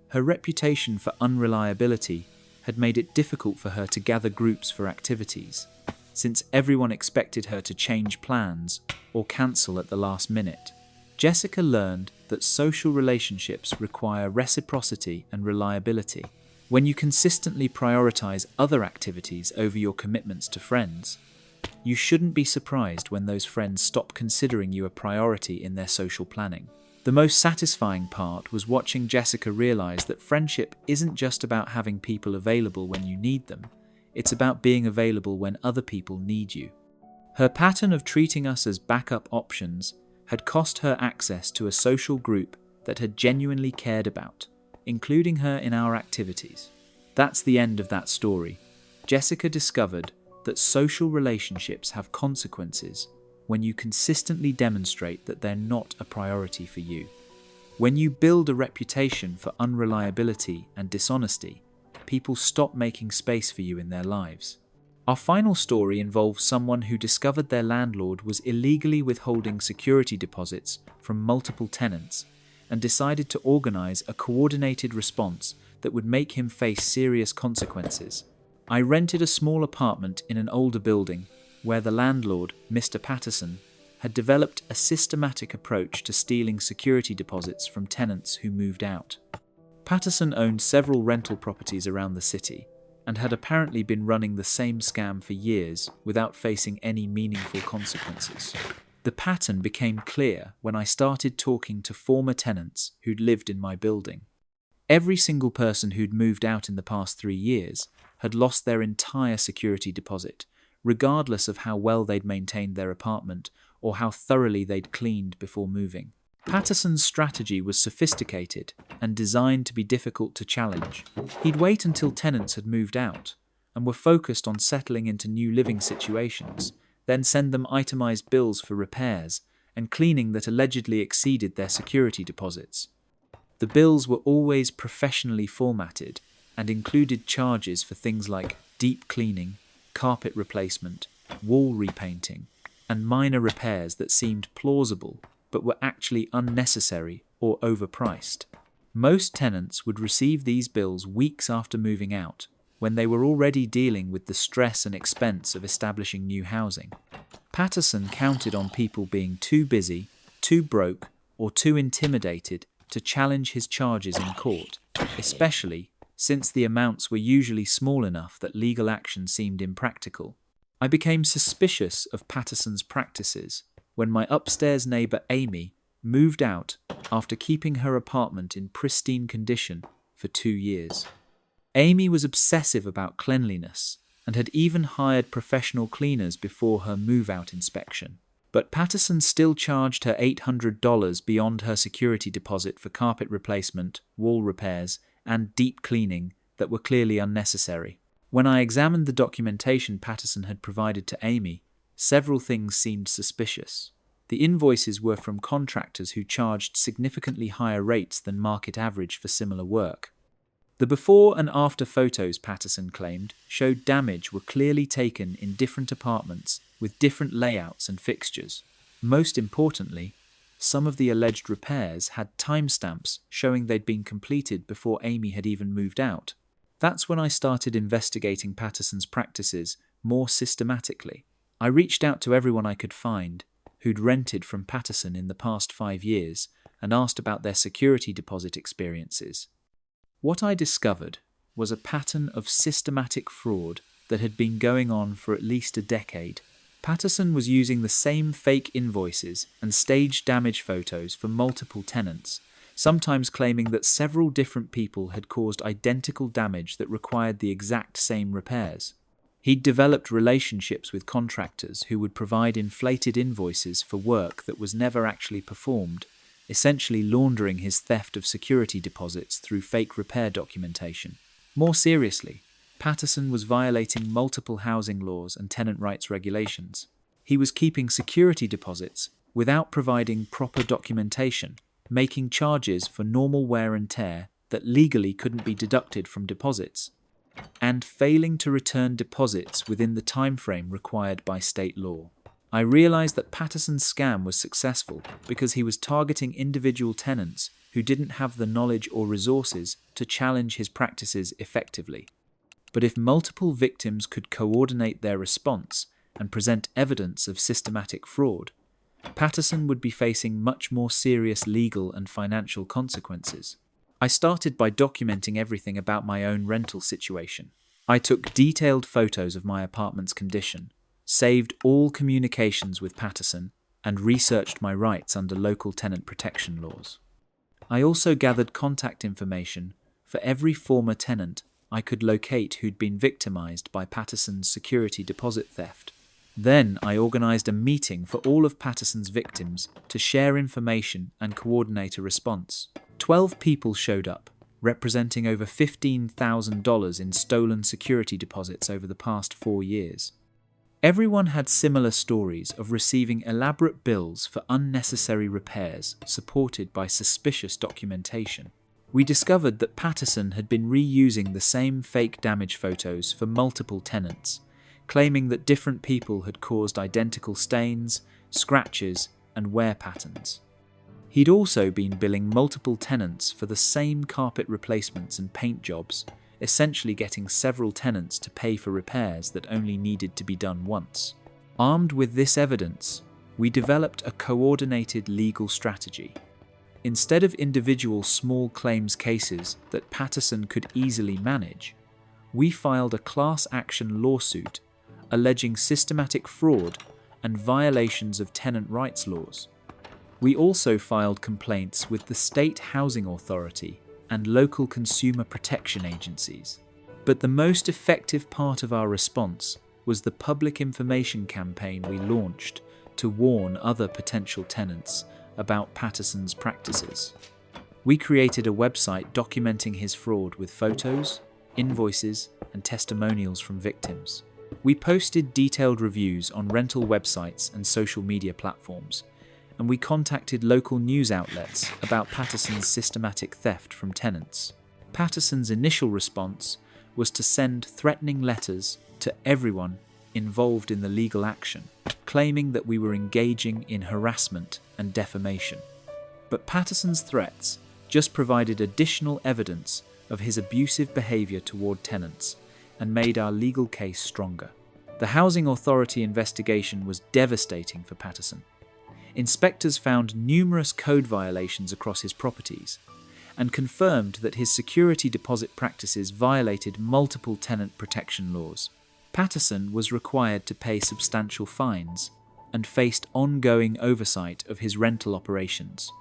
Her reputation for unreliability had made it difficult for her to gather groups for activities, since everyone expected her to change plans or cancel at the last minute. Jessica learned that social relationships require reciprocity and reliability. When you consistently prioritize other activities over your commitments to friends, You shouldn't be surprised when those friends stop considering you a priority in their social planning. The most satisfying part was watching Jessica realize that friendship isn't just about having people available when you need them, it's about being available when other people need you. Her pattern of treating us as backup options had cost her access to a social group that had genuinely cared about, including her in our activities. That's the end of that story. Jessica discovered that social relationships have consequences when you consistently demonstrate that they're not a priority for you. When you build a reputation for unreliability and dishonesty, people stop making space for you in their lives. Our final story involves someone who discovered their landlord was illegally withholding security deposits from multiple tenants and decided to organize a coordinated response that would make him face serious consequences. I rented a small apartment in an older building where the landlord, Mr. Patterson, had developed a systematic approach to stealing security deposits from tenants who moved out. Patterson owned several rental properties around the city and had apparently been running the same scam for years without facing any meaningful consequences. The pattern became clear when I started talking to former tenants who'd lived in my building. Every single person who'd moved out in the past 3 years had lost their entire security deposit, regardless of how well they'd maintained their apartment or how thoroughly they'd cleaned before moving. Patterson's strategy was sophisticated and designed to be difficult to challenge. He'd wait until tenants had moved out and were focused on settling into new living situations, then send them itemized bills for repairs and cleaning that allegedly exceeded their security deposits. The bills were always professionally formatted and included charges for things like deep cleaning, carpet replacement, wall repainting, and minor repairs that seemed plausible but were actually unnecessary or overpriced. Most tenants would receive these bills weeks after moving out, when they were already dealing with the stress and expense of establishing new housing. Patterson counted on people being too busy, too broke, or too intimidated to challenge his charges in court, especially since the amounts were usually small enough that legal action seemed impractical. I became suspicious of Patterson's practices when my upstairs neighbour Amy moved out after keeping her apartment in pristine condition for 2 years. Amy was obsessive about cleanliness and had even hired professional cleaners before her move-out inspection. But Patterson still charged her $800 beyond her security deposit for carpet replacement, wall repairs, and deep cleaning that were clearly unnecessary. When I examined the documentation Patterson had provided to Amy, several things seemed suspicious. The invoices were from contractors who charged significantly higher rates than market average for similar work. The before and after photos, Patterson claimed, showed damage were clearly taken in different apartments with different layouts and fixtures. Most importantly, some of the alleged repairs had timestamps showing they'd been completed before Amy had even moved out. That's when I started investigating Patterson's practices more systematically. I reached out to everyone I could find who'd rented from Patterson in the past 5 years and asked about their security deposit experiences. What I discovered was a pattern of systematic fraud that had been going on for at least a decade. Patterson was using the same fake invoices and staged damage photos for multiple tenants, sometimes claiming that several different people had caused identical damage that required the exact same repairs. He'd developed relationships with contractors who would provide inflated invoices for work that was never actually performed, essentially laundering his theft of security deposits through fake repair documentation. More seriously, Patterson was violating multiple housing laws and tenant rights regulations. He was keeping security deposits without providing proper documentation, making charges for normal wear and tear that legally couldn't be deducted from deposits, and failing to return deposits within the time frame required by state law. I realized that Patterson's scam was successful because he was targeting individual tenants who didn't have the knowledge or resources to challenge his practices effectively. But if multiple victims could coordinate their response and present evidence of systematic fraud, Patterson would be facing much more serious legal and financial consequences. I started by documenting everything about my own rental situation. I took detailed photos of my apartment's condition, saved all communications with Patterson, and researched my rights under local tenant protection laws. I also gathered contact information for every former tenant I could locate who'd been victimized by Patterson's security deposit theft. Then I organized a meeting for all of Patterson's victims to share information and coordinate a response. 12 people showed up, representing over $15,000 in stolen security deposits over the past 4 years. Everyone had similar stories of receiving elaborate bills for unnecessary repairs supported by suspicious documentation. We discovered that Patterson had been reusing the same fake damage photos for multiple tenants, claiming that different people had caused identical stains, scratches, and wear patterns. He'd also been billing multiple tenants for the same carpet replacements and paint jobs, essentially getting several tenants to pay for repairs that only needed to be done once. Armed with this evidence, we developed a coordinated legal strategy. Instead of individual small claims cases that Patterson could easily manage, we filed a class action lawsuit alleging systematic fraud and violations of tenant rights laws. We also filed complaints with the State Housing Authority and local consumer protection agencies. But the most effective part of our response was the public information campaign we launched to warn other potential tenants about Patterson's practices. We created a website documenting his fraud with photos, invoices, and testimonials from victims. We posted detailed reviews on rental websites and social media platforms, and we contacted local news outlets about Patterson's systematic theft from tenants. Patterson's initial response was to send threatening letters to everyone involved in the legal action, claiming that we were engaging in harassment and defamation. But Patterson's threats just provided additional evidence of his abusive behaviour toward tenants and made our legal case stronger. The Housing Authority investigation was devastating for Patterson. Inspectors found numerous code violations across his properties and confirmed that his security deposit practices violated multiple tenant protection laws. Patterson was required to pay substantial fines and faced ongoing oversight of his rental operations.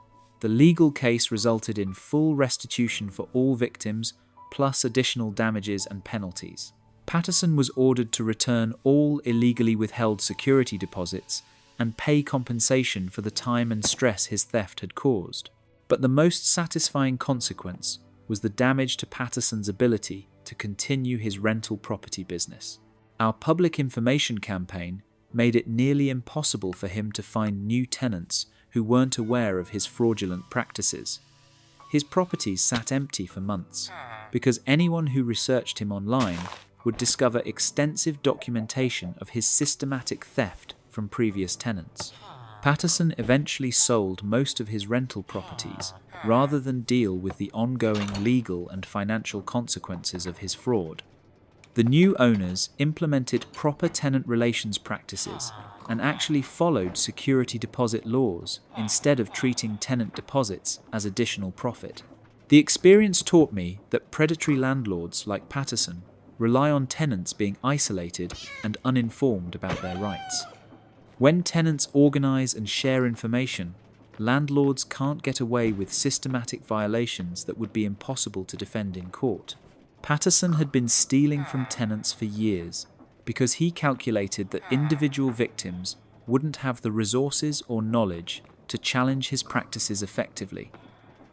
The legal case resulted in full restitution for all victims, plus additional damages and penalties. Patterson was ordered to return all illegally withheld security deposits and pay compensation for the time and stress his theft had caused. But the most satisfying consequence was the damage to Patterson's ability to continue his rental property business. Our public information campaign made it nearly impossible for him to find new tenants who weren't aware of his fraudulent practices. His properties sat empty for months because anyone who researched him online would discover extensive documentation of his systematic theft from previous tenants. Patterson eventually sold most of his rental properties rather than deal with the ongoing legal and financial consequences of his fraud. The new owners implemented proper tenant relations practices and actually followed security deposit laws instead of treating tenant deposits as additional profit. The experience taught me that predatory landlords like Patterson rely on tenants being isolated and uninformed about their rights. When tenants organize and share information, landlords can't get away with systematic violations that would be impossible to defend in court. Patterson had been stealing from tenants for years because he calculated that individual victims wouldn't have the resources or knowledge to challenge his practices effectively.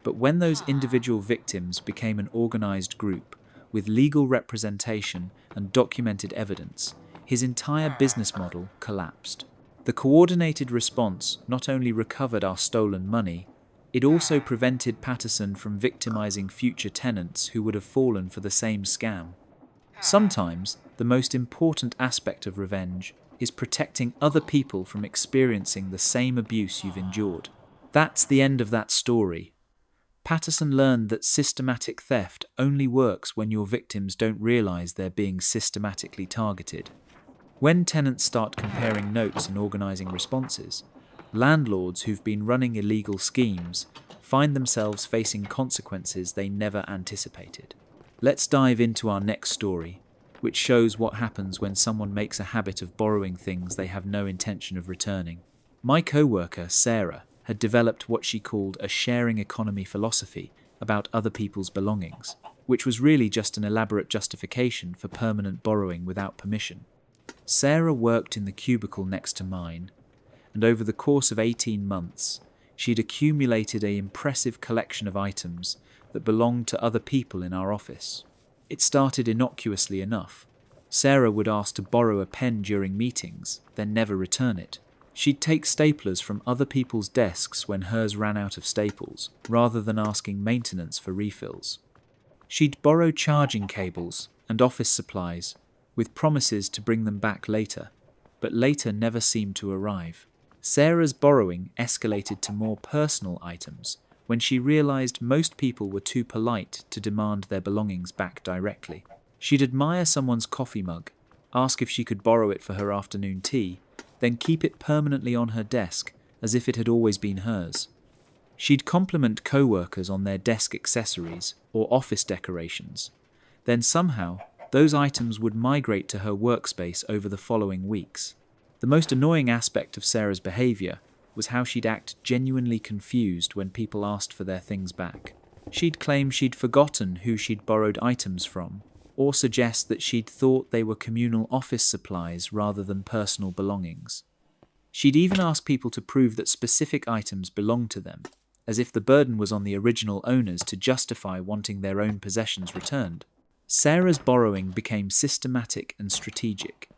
But when those individual victims became an organized group with legal representation and documented evidence, his entire business model collapsed. The coordinated response not only recovered our stolen money, it also prevented Patterson from victimizing future tenants who would have fallen for the same scam. Sometimes, the most important aspect of revenge is protecting other people from experiencing the same abuse you've endured. That's the end of that story. Patterson learned that systematic theft only works when your victims don't realize they're being systematically targeted. When tenants start comparing notes and organizing responses, landlords who've been running illegal schemes find themselves facing consequences they never anticipated. Let's dive into our next story, which shows what happens when someone makes a habit of borrowing things they have no intention of returning. My co-worker, Sarah, had developed what she called a sharing economy philosophy about other people's belongings, which was really just an elaborate justification for permanent borrowing without permission. Sarah worked in the cubicle next to mine, and over the course of 18 months, she'd accumulated an impressive collection of items that belonged to other people in our office. It started innocuously enough. Sarah would ask to borrow a pen during meetings, then never return it. She'd take staplers from other people's desks when hers ran out of staples, rather than asking maintenance for refills. She'd borrow charging cables and office supplies, with promises to bring them back later, but later never seemed to arrive. Sarah's borrowing escalated to more personal items when she realized most people were too polite to demand their belongings back directly. She'd admire someone's coffee mug, ask if she could borrow it for her afternoon tea, then keep it permanently on her desk as if it had always been hers. She'd compliment co-workers on their desk accessories or office decorations. Then somehow, those items would migrate to her workspace over the following weeks. The most annoying aspect of Sarah's behavior was how she'd act genuinely confused when people asked for their things back. She'd claim she'd forgotten who she'd borrowed items from, or suggest that she'd thought they were communal office supplies rather than personal belongings. She'd even ask people to prove that specific items belonged to them, as if the burden was on the original owners to justify wanting their own possessions returned. Sarah's borrowing became systematic and strategic.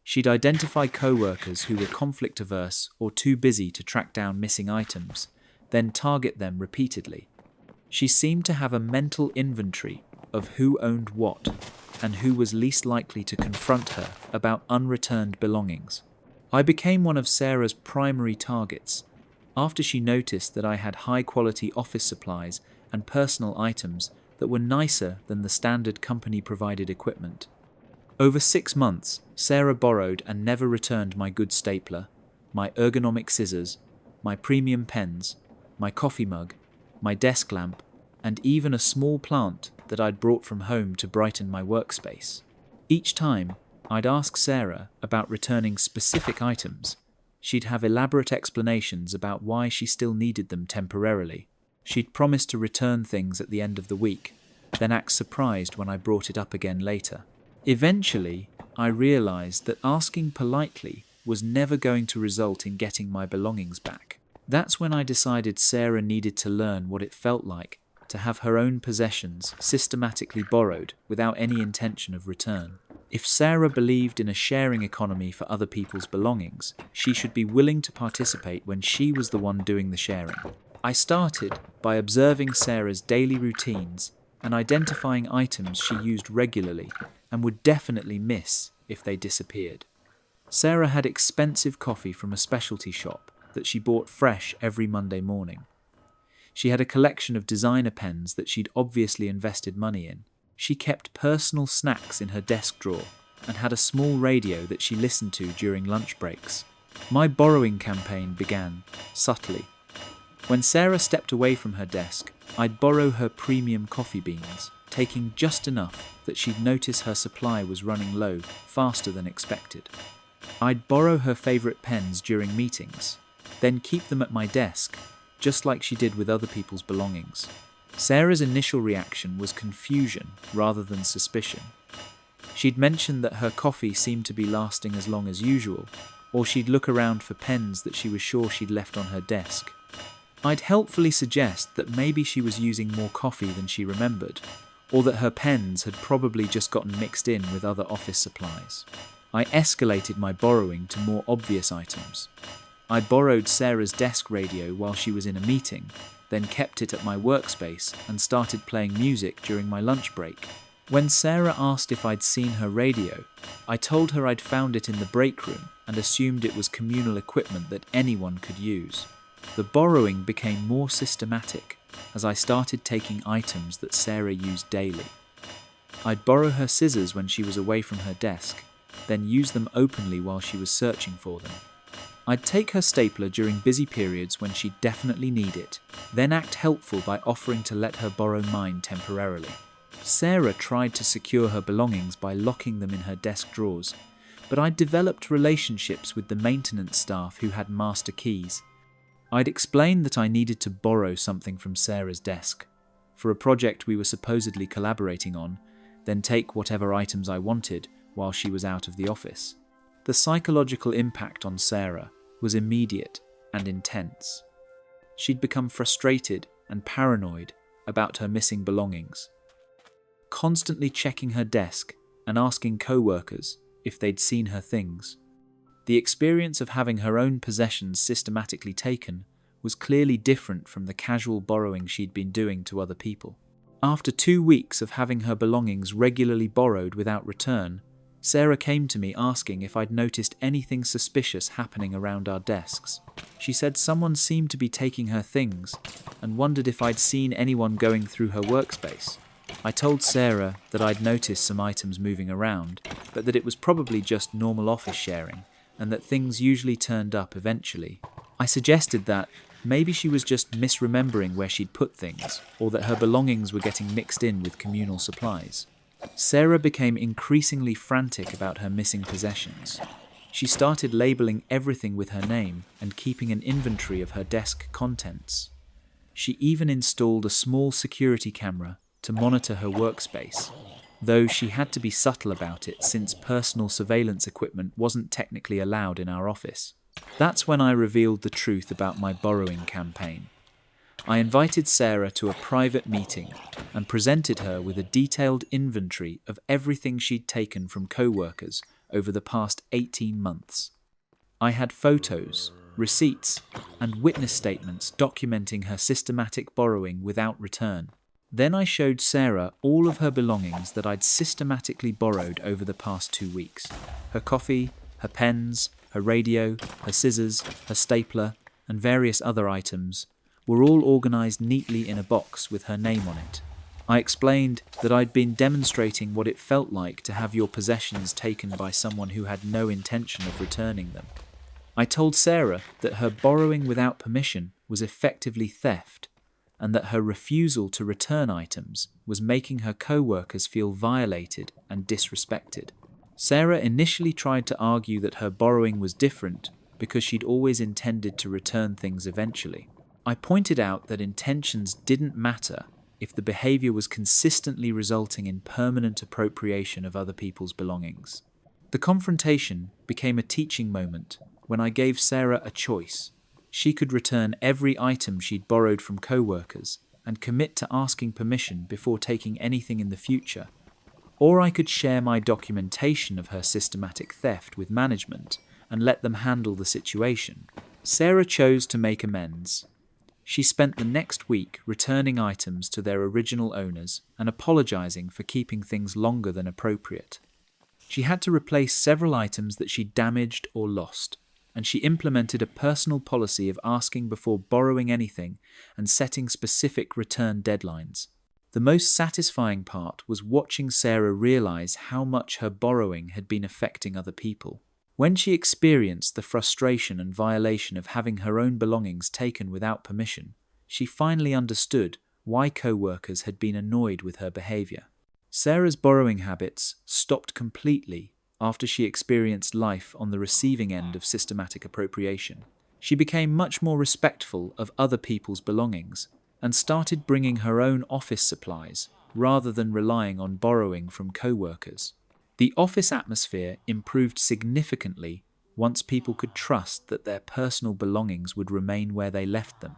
She'd identify co-workers who were conflict-averse or too busy to track down missing items, then target them repeatedly. She seemed to have a mental inventory of who owned what and who was least likely to confront her about unreturned belongings. I became one of Sarah's primary targets after she noticed that I had high-quality office supplies and personal items that were nicer than the standard company-provided equipment. Over 6 months, Sarah borrowed and never returned my good stapler, my ergonomic scissors, my premium pens, my coffee mug, my desk lamp, and even a small plant that I'd brought from home to brighten my workspace. Each time, I'd ask Sarah about returning specific items. She'd have elaborate explanations about why she still needed them temporarily. She'd promise to return things at the end of the week, then act surprised when I brought it up again later. Eventually, I realized that asking politely was never going to result in getting my belongings back. That's when I decided Sarah needed to learn what it felt like to have her own possessions systematically borrowed without any intention of return. If Sarah believed in a sharing economy for other people's belongings, she should be willing to participate when she was the one doing the sharing. I started by observing Sarah's daily routines and identifying items she used regularly and would definitely miss if they disappeared. Sarah had expensive coffee from a specialty shop that she bought fresh every Monday morning. She had a collection of designer pens that she'd obviously invested money in. She kept personal snacks in her desk drawer and had a small radio that she listened to during lunch breaks. My borrowing campaign began subtly. When Sarah stepped away from her desk, I'd borrow her premium coffee beans, taking just enough that she'd notice her supply was running low faster than expected. I'd borrow her favourite pens during meetings, then keep them at my desk, just like she did with other people's belongings. Sarah's initial reaction was confusion rather than suspicion. She'd mention that her coffee seemed to be lasting as long as usual, or she'd look around for pens that she was sure she'd left on her desk. I'd helpfully suggest that maybe she was using more coffee than she remembered, or that her pens had probably just gotten mixed in with other office supplies. I escalated my borrowing to more obvious items. I borrowed Sarah's desk radio while she was in a meeting, then kept it at my workspace and started playing music during my lunch break. When Sarah asked if I'd seen her radio, I told her I'd found it in the break room and assumed it was communal equipment that anyone could use. The borrowing became more systematic as I started taking items that Sarah used daily. I'd borrow her scissors when she was away from her desk, then use them openly while she was searching for them. I'd take her stapler during busy periods when she'd definitely need it, then act helpful by offering to let her borrow mine temporarily. Sarah tried to secure her belongings by locking them in her desk drawers, but I'd developed relationships with the maintenance staff who had master keys. I'd explained that I needed to borrow something from Sarah's desk for a project we were supposedly collaborating on, then take whatever items I wanted while she was out of the office. The psychological impact on Sarah was immediate and intense. She'd become frustrated and paranoid about her missing belongings, constantly checking her desk and asking co-workers if they'd seen her things. The experience of having her own possessions systematically taken was clearly different from the casual borrowing she'd been doing to other people. After 2 weeks of having her belongings regularly borrowed without return, Sarah came to me asking if I'd noticed anything suspicious happening around our desks. She said someone seemed to be taking her things and wondered if I'd seen anyone going through her workspace. I told Sarah that I'd noticed some items moving around, but that it was probably just normal office sharing and that things usually turned up eventually. I suggested that maybe she was just misremembering where she'd put things, or that her belongings were getting mixed in with communal supplies. Sarah became increasingly frantic about her missing possessions. She started labeling everything with her name and keeping an inventory of her desk contents. She even installed a small security camera to monitor her workspace, though she had to be subtle about it since personal surveillance equipment wasn't technically allowed in our office. That's when I revealed the truth about my borrowing campaign. I invited Sarah to a private meeting and presented her with a detailed inventory of everything she'd taken from co-workers over the past 18 months. I had photos, receipts, and witness statements documenting her systematic borrowing without return. Then I showed Sarah all of her belongings that I'd systematically borrowed over the past 2 weeks. Her coffee, her pens, her radio, her scissors, her stapler, and various other items were all organised neatly in a box with her name on it. I explained that I'd been demonstrating what it felt like to have your possessions taken by someone who had no intention of returning them. I told Sarah that her borrowing without permission was effectively theft, and that her refusal to return items was making her co-workers feel violated and disrespected. Sarah initially tried to argue that her borrowing was different because she'd always intended to return things eventually. I pointed out that intentions didn't matter if the behavior was consistently resulting in permanent appropriation of other people's belongings. The confrontation became a teaching moment when I gave Sarah a choice. She could return every item she'd borrowed from co-workers and commit to asking permission before taking anything in the future. Or I could share my documentation of her systematic theft with management and let them handle the situation. Sarah chose to make amends. She spent the next week returning items to their original owners and apologising for keeping things longer than appropriate. She had to replace several items that she'd damaged or lost, and she implemented a personal policy of asking before borrowing anything and setting specific return deadlines. The most satisfying part was watching Sarah realise how much her borrowing had been affecting other people. When she experienced the frustration and violation of having her own belongings taken without permission, she finally understood why co-workers had been annoyed with her behaviour. Sarah's borrowing habits stopped completely after she experienced life on the receiving end of systematic appropriation. She became much more respectful of other people's belongings and started bringing her own office supplies rather than relying on borrowing from co-workers. The office atmosphere improved significantly once people could trust that their personal belongings would remain where they left them.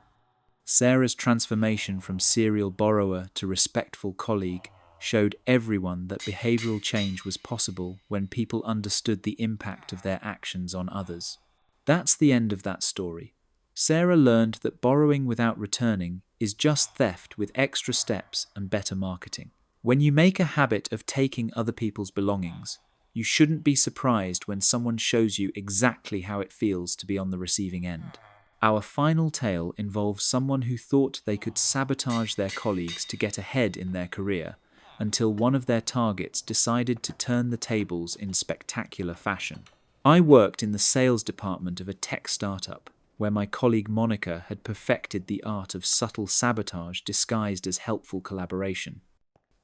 Sarah's transformation from serial borrower to respectful colleague showed everyone that behavioural change was possible when people understood the impact of their actions on others. That's the end of that story. Sarah learned that borrowing without returning is just theft with extra steps and better marketing. When you make a habit of taking other people's belongings, you shouldn't be surprised when someone shows you exactly how it feels to be on the receiving end. Our final tale involves someone who thought they could sabotage their colleagues to get ahead in their career until one of their targets decided to turn the tables in spectacular fashion. I worked in the sales department of a tech startup where my colleague Monica had perfected the art of subtle sabotage disguised as helpful collaboration.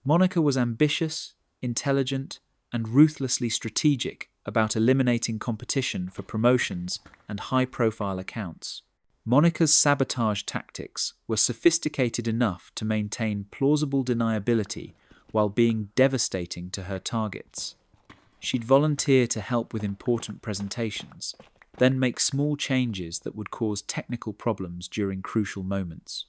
Monica was ambitious, intelligent, and ruthlessly strategic about eliminating competition for promotions and high-profile accounts. Monica's sabotage tactics were sophisticated enough to maintain plausible deniability while being devastating to her targets. She'd volunteer to help with important presentations, then make small changes that would cause technical problems during crucial moments.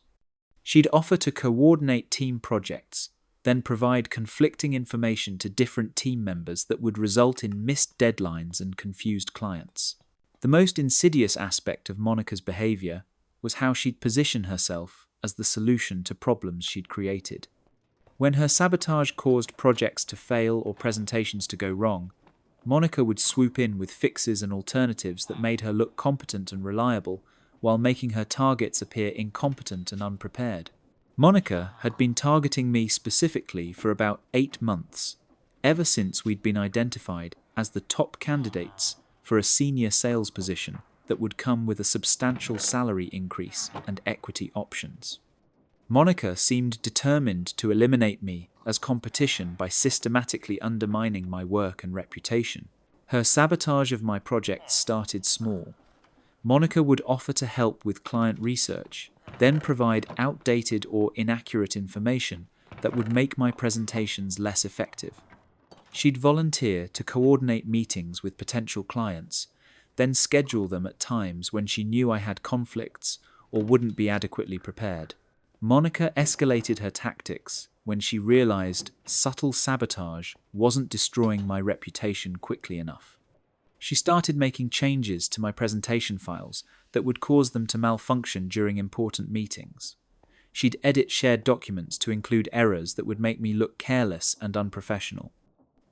She'd offer to coordinate team projects, then provide conflicting information to different team members that would result in missed deadlines and confused clients. The most insidious aspect of Monica's behavior was how she'd position herself as the solution to problems she'd created. When her sabotage caused projects to fail or presentations to go wrong, Monica would swoop in with fixes and alternatives that made her look competent and reliable, while making her targets appear incompetent and unprepared. Monica had been targeting me specifically for about 8 months, ever since we'd been identified as the top candidates for a senior sales position that would come with a substantial salary increase and equity options. Monica seemed determined to eliminate me as competition by systematically undermining my work and reputation. Her sabotage of my projects started small. Monica would offer to help with client research, then provide outdated or inaccurate information that would make my presentations less effective. She'd volunteer to coordinate meetings with potential clients, then schedule them at times when she knew I had conflicts or wouldn't be adequately prepared. Monica escalated her tactics when she realized subtle sabotage wasn't destroying my reputation quickly enough. She started making changes to my presentation files that would cause them to malfunction during important meetings. She'd edit shared documents to include errors that would make me look careless and unprofessional.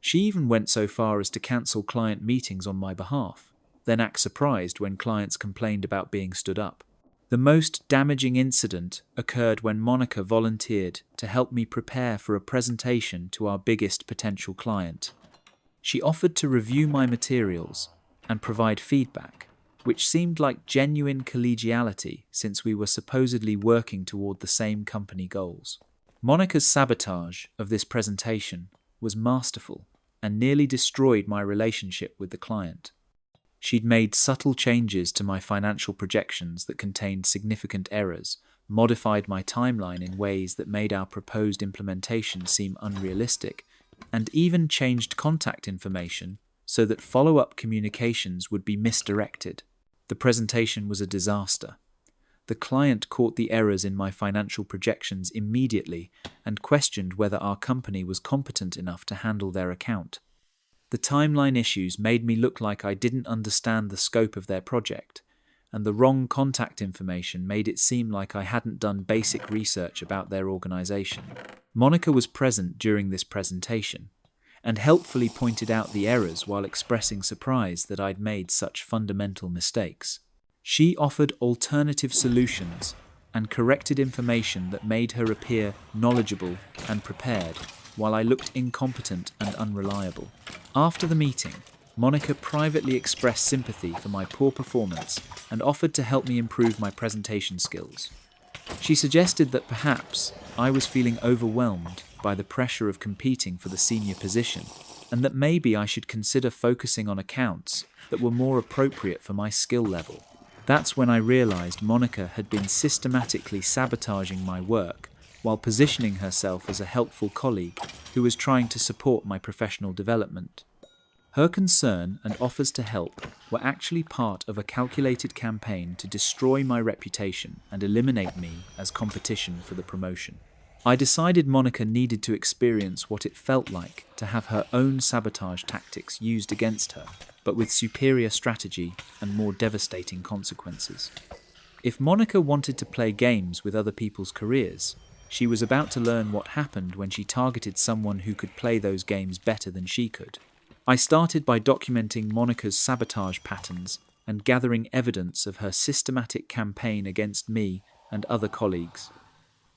She even went so far as to cancel client meetings on my behalf, then act surprised when clients complained about being stood up. The most damaging incident occurred when Monica volunteered to help me prepare for a presentation to our biggest potential client. She offered to review my materials and provide feedback, which seemed like genuine collegiality since we were supposedly working toward the same company goals. Monica's sabotage of this presentation was masterful and nearly destroyed my relationship with the client. She'd made subtle changes to my financial projections that contained significant errors, modified my timeline in ways that made our proposed implementation seem unrealistic, and even changed contact information so that follow-up communications would be misdirected. The presentation was a disaster. The client caught the errors in my financial projections immediately and questioned whether our company was competent enough to handle their account. The timeline issues made me look like I didn't understand the scope of their project, and the wrong contact information made it seem like I hadn't done basic research about their organization. Monica was present during this presentation and helpfully pointed out the errors while expressing surprise that I'd made such fundamental mistakes. She offered alternative solutions and corrected information that made her appear knowledgeable and prepared, while I looked incompetent and unreliable. After the meeting, Monica privately expressed sympathy for my poor performance and offered to help me improve my presentation skills. She suggested that perhaps I was feeling overwhelmed by the pressure of competing for the senior position, and that maybe I should consider focusing on accounts that were more appropriate for my skill level. That's when I realized Monica had been systematically sabotaging my work while positioning herself as a helpful colleague who was trying to support my professional development. Her concern and offers to help were actually part of a calculated campaign to destroy my reputation and eliminate me as competition for the promotion. I decided Monica needed to experience what it felt like to have her own sabotage tactics used against her, but with superior strategy and more devastating consequences. If Monica wanted to play games with other people's careers, she was about to learn what happened when she targeted someone who could play those games better than she could. I started by documenting Monica's sabotage patterns and gathering evidence of her systematic campaign against me and other colleagues.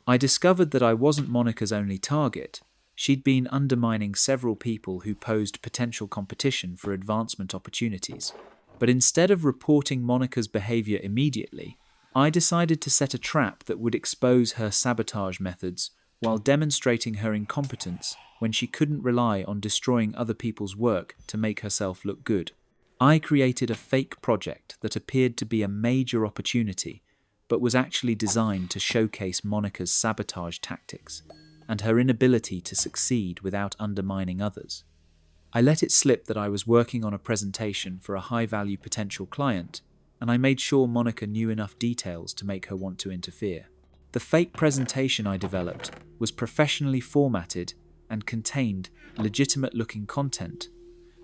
I discovered that I wasn't Monica's only target. She'd been undermining several people who posed potential competition for advancement opportunities. But instead of reporting Monica's behavior immediately, I decided to set a trap that would expose her sabotage methods while demonstrating her incompetence when she couldn't rely on destroying other people's work to make herself look good. I created a fake project that appeared to be a major opportunity, but was actually designed to showcase Monica's sabotage tactics and her inability to succeed without undermining others. I let it slip that I was working on a presentation for a high-value potential client, and I made sure Monica knew enough details to make her want to interfere. The fake presentation I developed was professionally formatted and contained legitimate-looking content,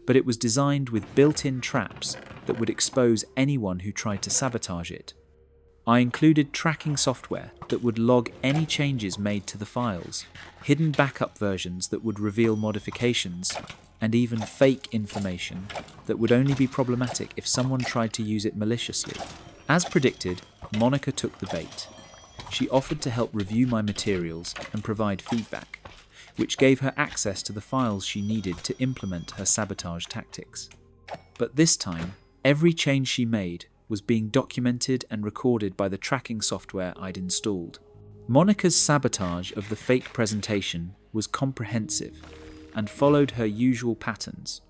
but it was designed with built-in traps that would expose anyone who tried to sabotage it. I included tracking software that would log any changes made to the files, hidden backup versions that would reveal modifications, and even fake information that would only be problematic if someone tried to use it maliciously. As predicted, Monica took the bait. She offered to help review my materials and provide feedback, which gave her access to the files she needed to implement her sabotage tactics. But this time, every change she made was being documented and recorded by the tracking software I'd installed. Monica's sabotage of the fake presentation was comprehensive and followed her usual patterns.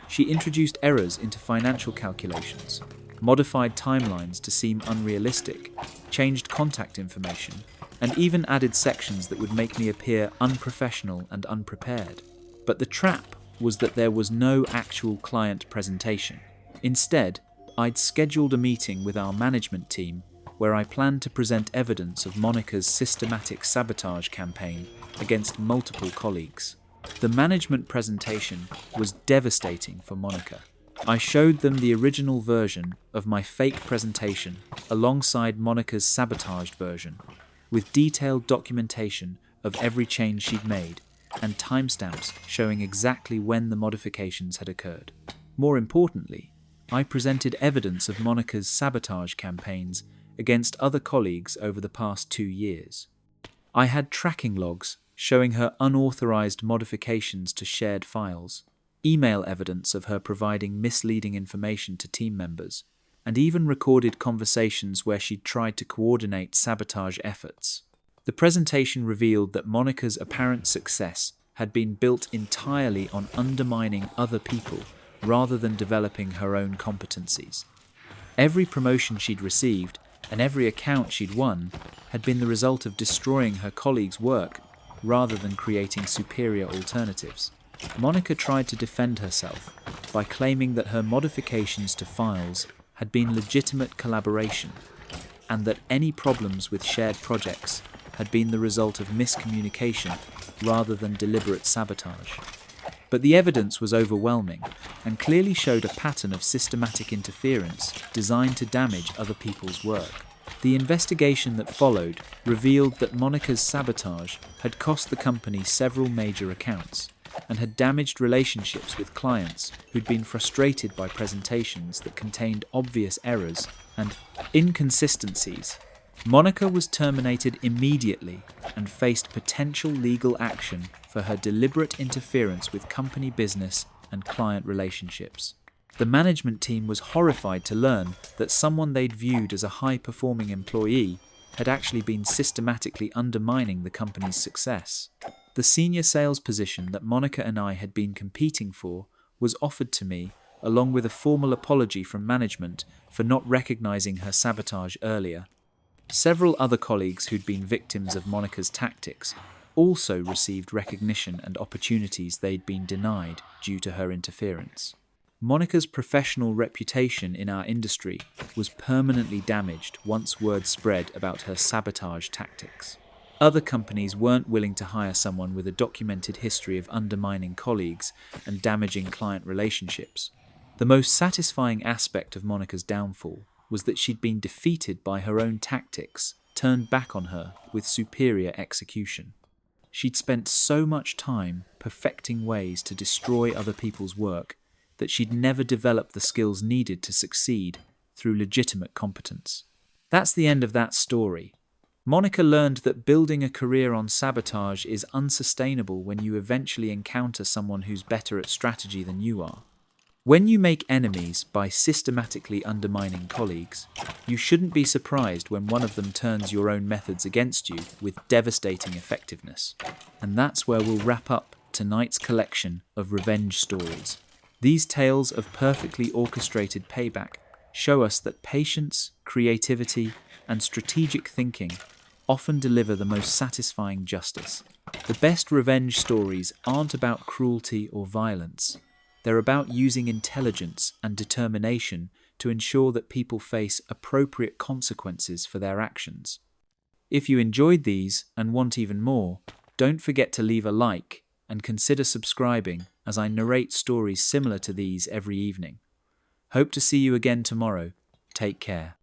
She introduced errors into financial calculations, modified timelines to seem unrealistic, changed contact information, and even added sections that would make me appear unprofessional and unprepared. But the trap was that there was no actual client presentation. Instead, I'd scheduled a meeting with our management team where I planned to present evidence of Monica's systematic sabotage campaign against multiple colleagues. The management presentation was devastating for Monica. I showed them the original version of my fake presentation alongside Monica's sabotaged version, with detailed documentation of every change she'd made and timestamps showing exactly when the modifications had occurred. More importantly, I presented evidence of Monica's sabotage campaigns against other colleagues over the past 2 years. I had tracking logs showing her unauthorized modifications to shared files, email evidence of her providing misleading information to team members, and even recorded conversations where she'd tried to coordinate sabotage efforts. The presentation revealed that Monica's apparent success had been built entirely on undermining other people rather than developing her own competencies. Every promotion she'd received and every account she'd won had been the result of destroying her colleagues' work rather than creating superior alternatives. Monica tried to defend herself by claiming that her modifications to files had been legitimate collaboration and that any problems with shared projects had been the result of miscommunication rather than deliberate sabotage. But the evidence was overwhelming and clearly showed a pattern of systematic interference designed to damage other people's work. The investigation that followed revealed that Monica's sabotage had cost the company several major accounts and had damaged relationships with clients who'd been frustrated by presentations that contained obvious errors and inconsistencies. Monica was terminated immediately and faced potential legal action for her deliberate interference with company business and client relationships. The management team was horrified to learn that someone they'd viewed as a high-performing employee had actually been systematically undermining the company's success. The senior sales position that Monica and I had been competing for was offered to me, along with a formal apology from management for not recognizing her sabotage earlier. Several other colleagues who'd been victims of Monica's tactics also received recognition and opportunities they'd been denied due to her interference. Monica's professional reputation in our industry was permanently damaged once word spread about her sabotage tactics. Other companies weren't willing to hire someone with a documented history of undermining colleagues and damaging client relationships. The most satisfying aspect of Monica's downfall was that she'd been defeated by her own tactics, turned back on her with superior execution. She'd spent so much time perfecting ways to destroy other people's work that she'd never developed the skills needed to succeed through legitimate competence. That's the end of that story. Monica learned that building a career on sabotage is unsustainable when you eventually encounter someone who's better at strategy than you are. When you make enemies by systematically undermining colleagues, you shouldn't be surprised when one of them turns your own methods against you with devastating effectiveness. And that's where we'll wrap up tonight's collection of revenge stories. These tales of perfectly orchestrated payback show us that patience, creativity, and strategic thinking often deliver the most satisfying justice. The best revenge stories aren't about cruelty or violence. They're about using intelligence and determination to ensure that people face appropriate consequences for their actions. If you enjoyed these and want even more, don't forget to leave a like and consider subscribing as I narrate stories similar to these every evening. Hope to see you again tomorrow. Take care.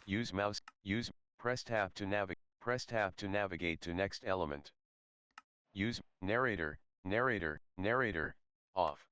Use mouse, press tab to navigate to next element. Use narrator, off.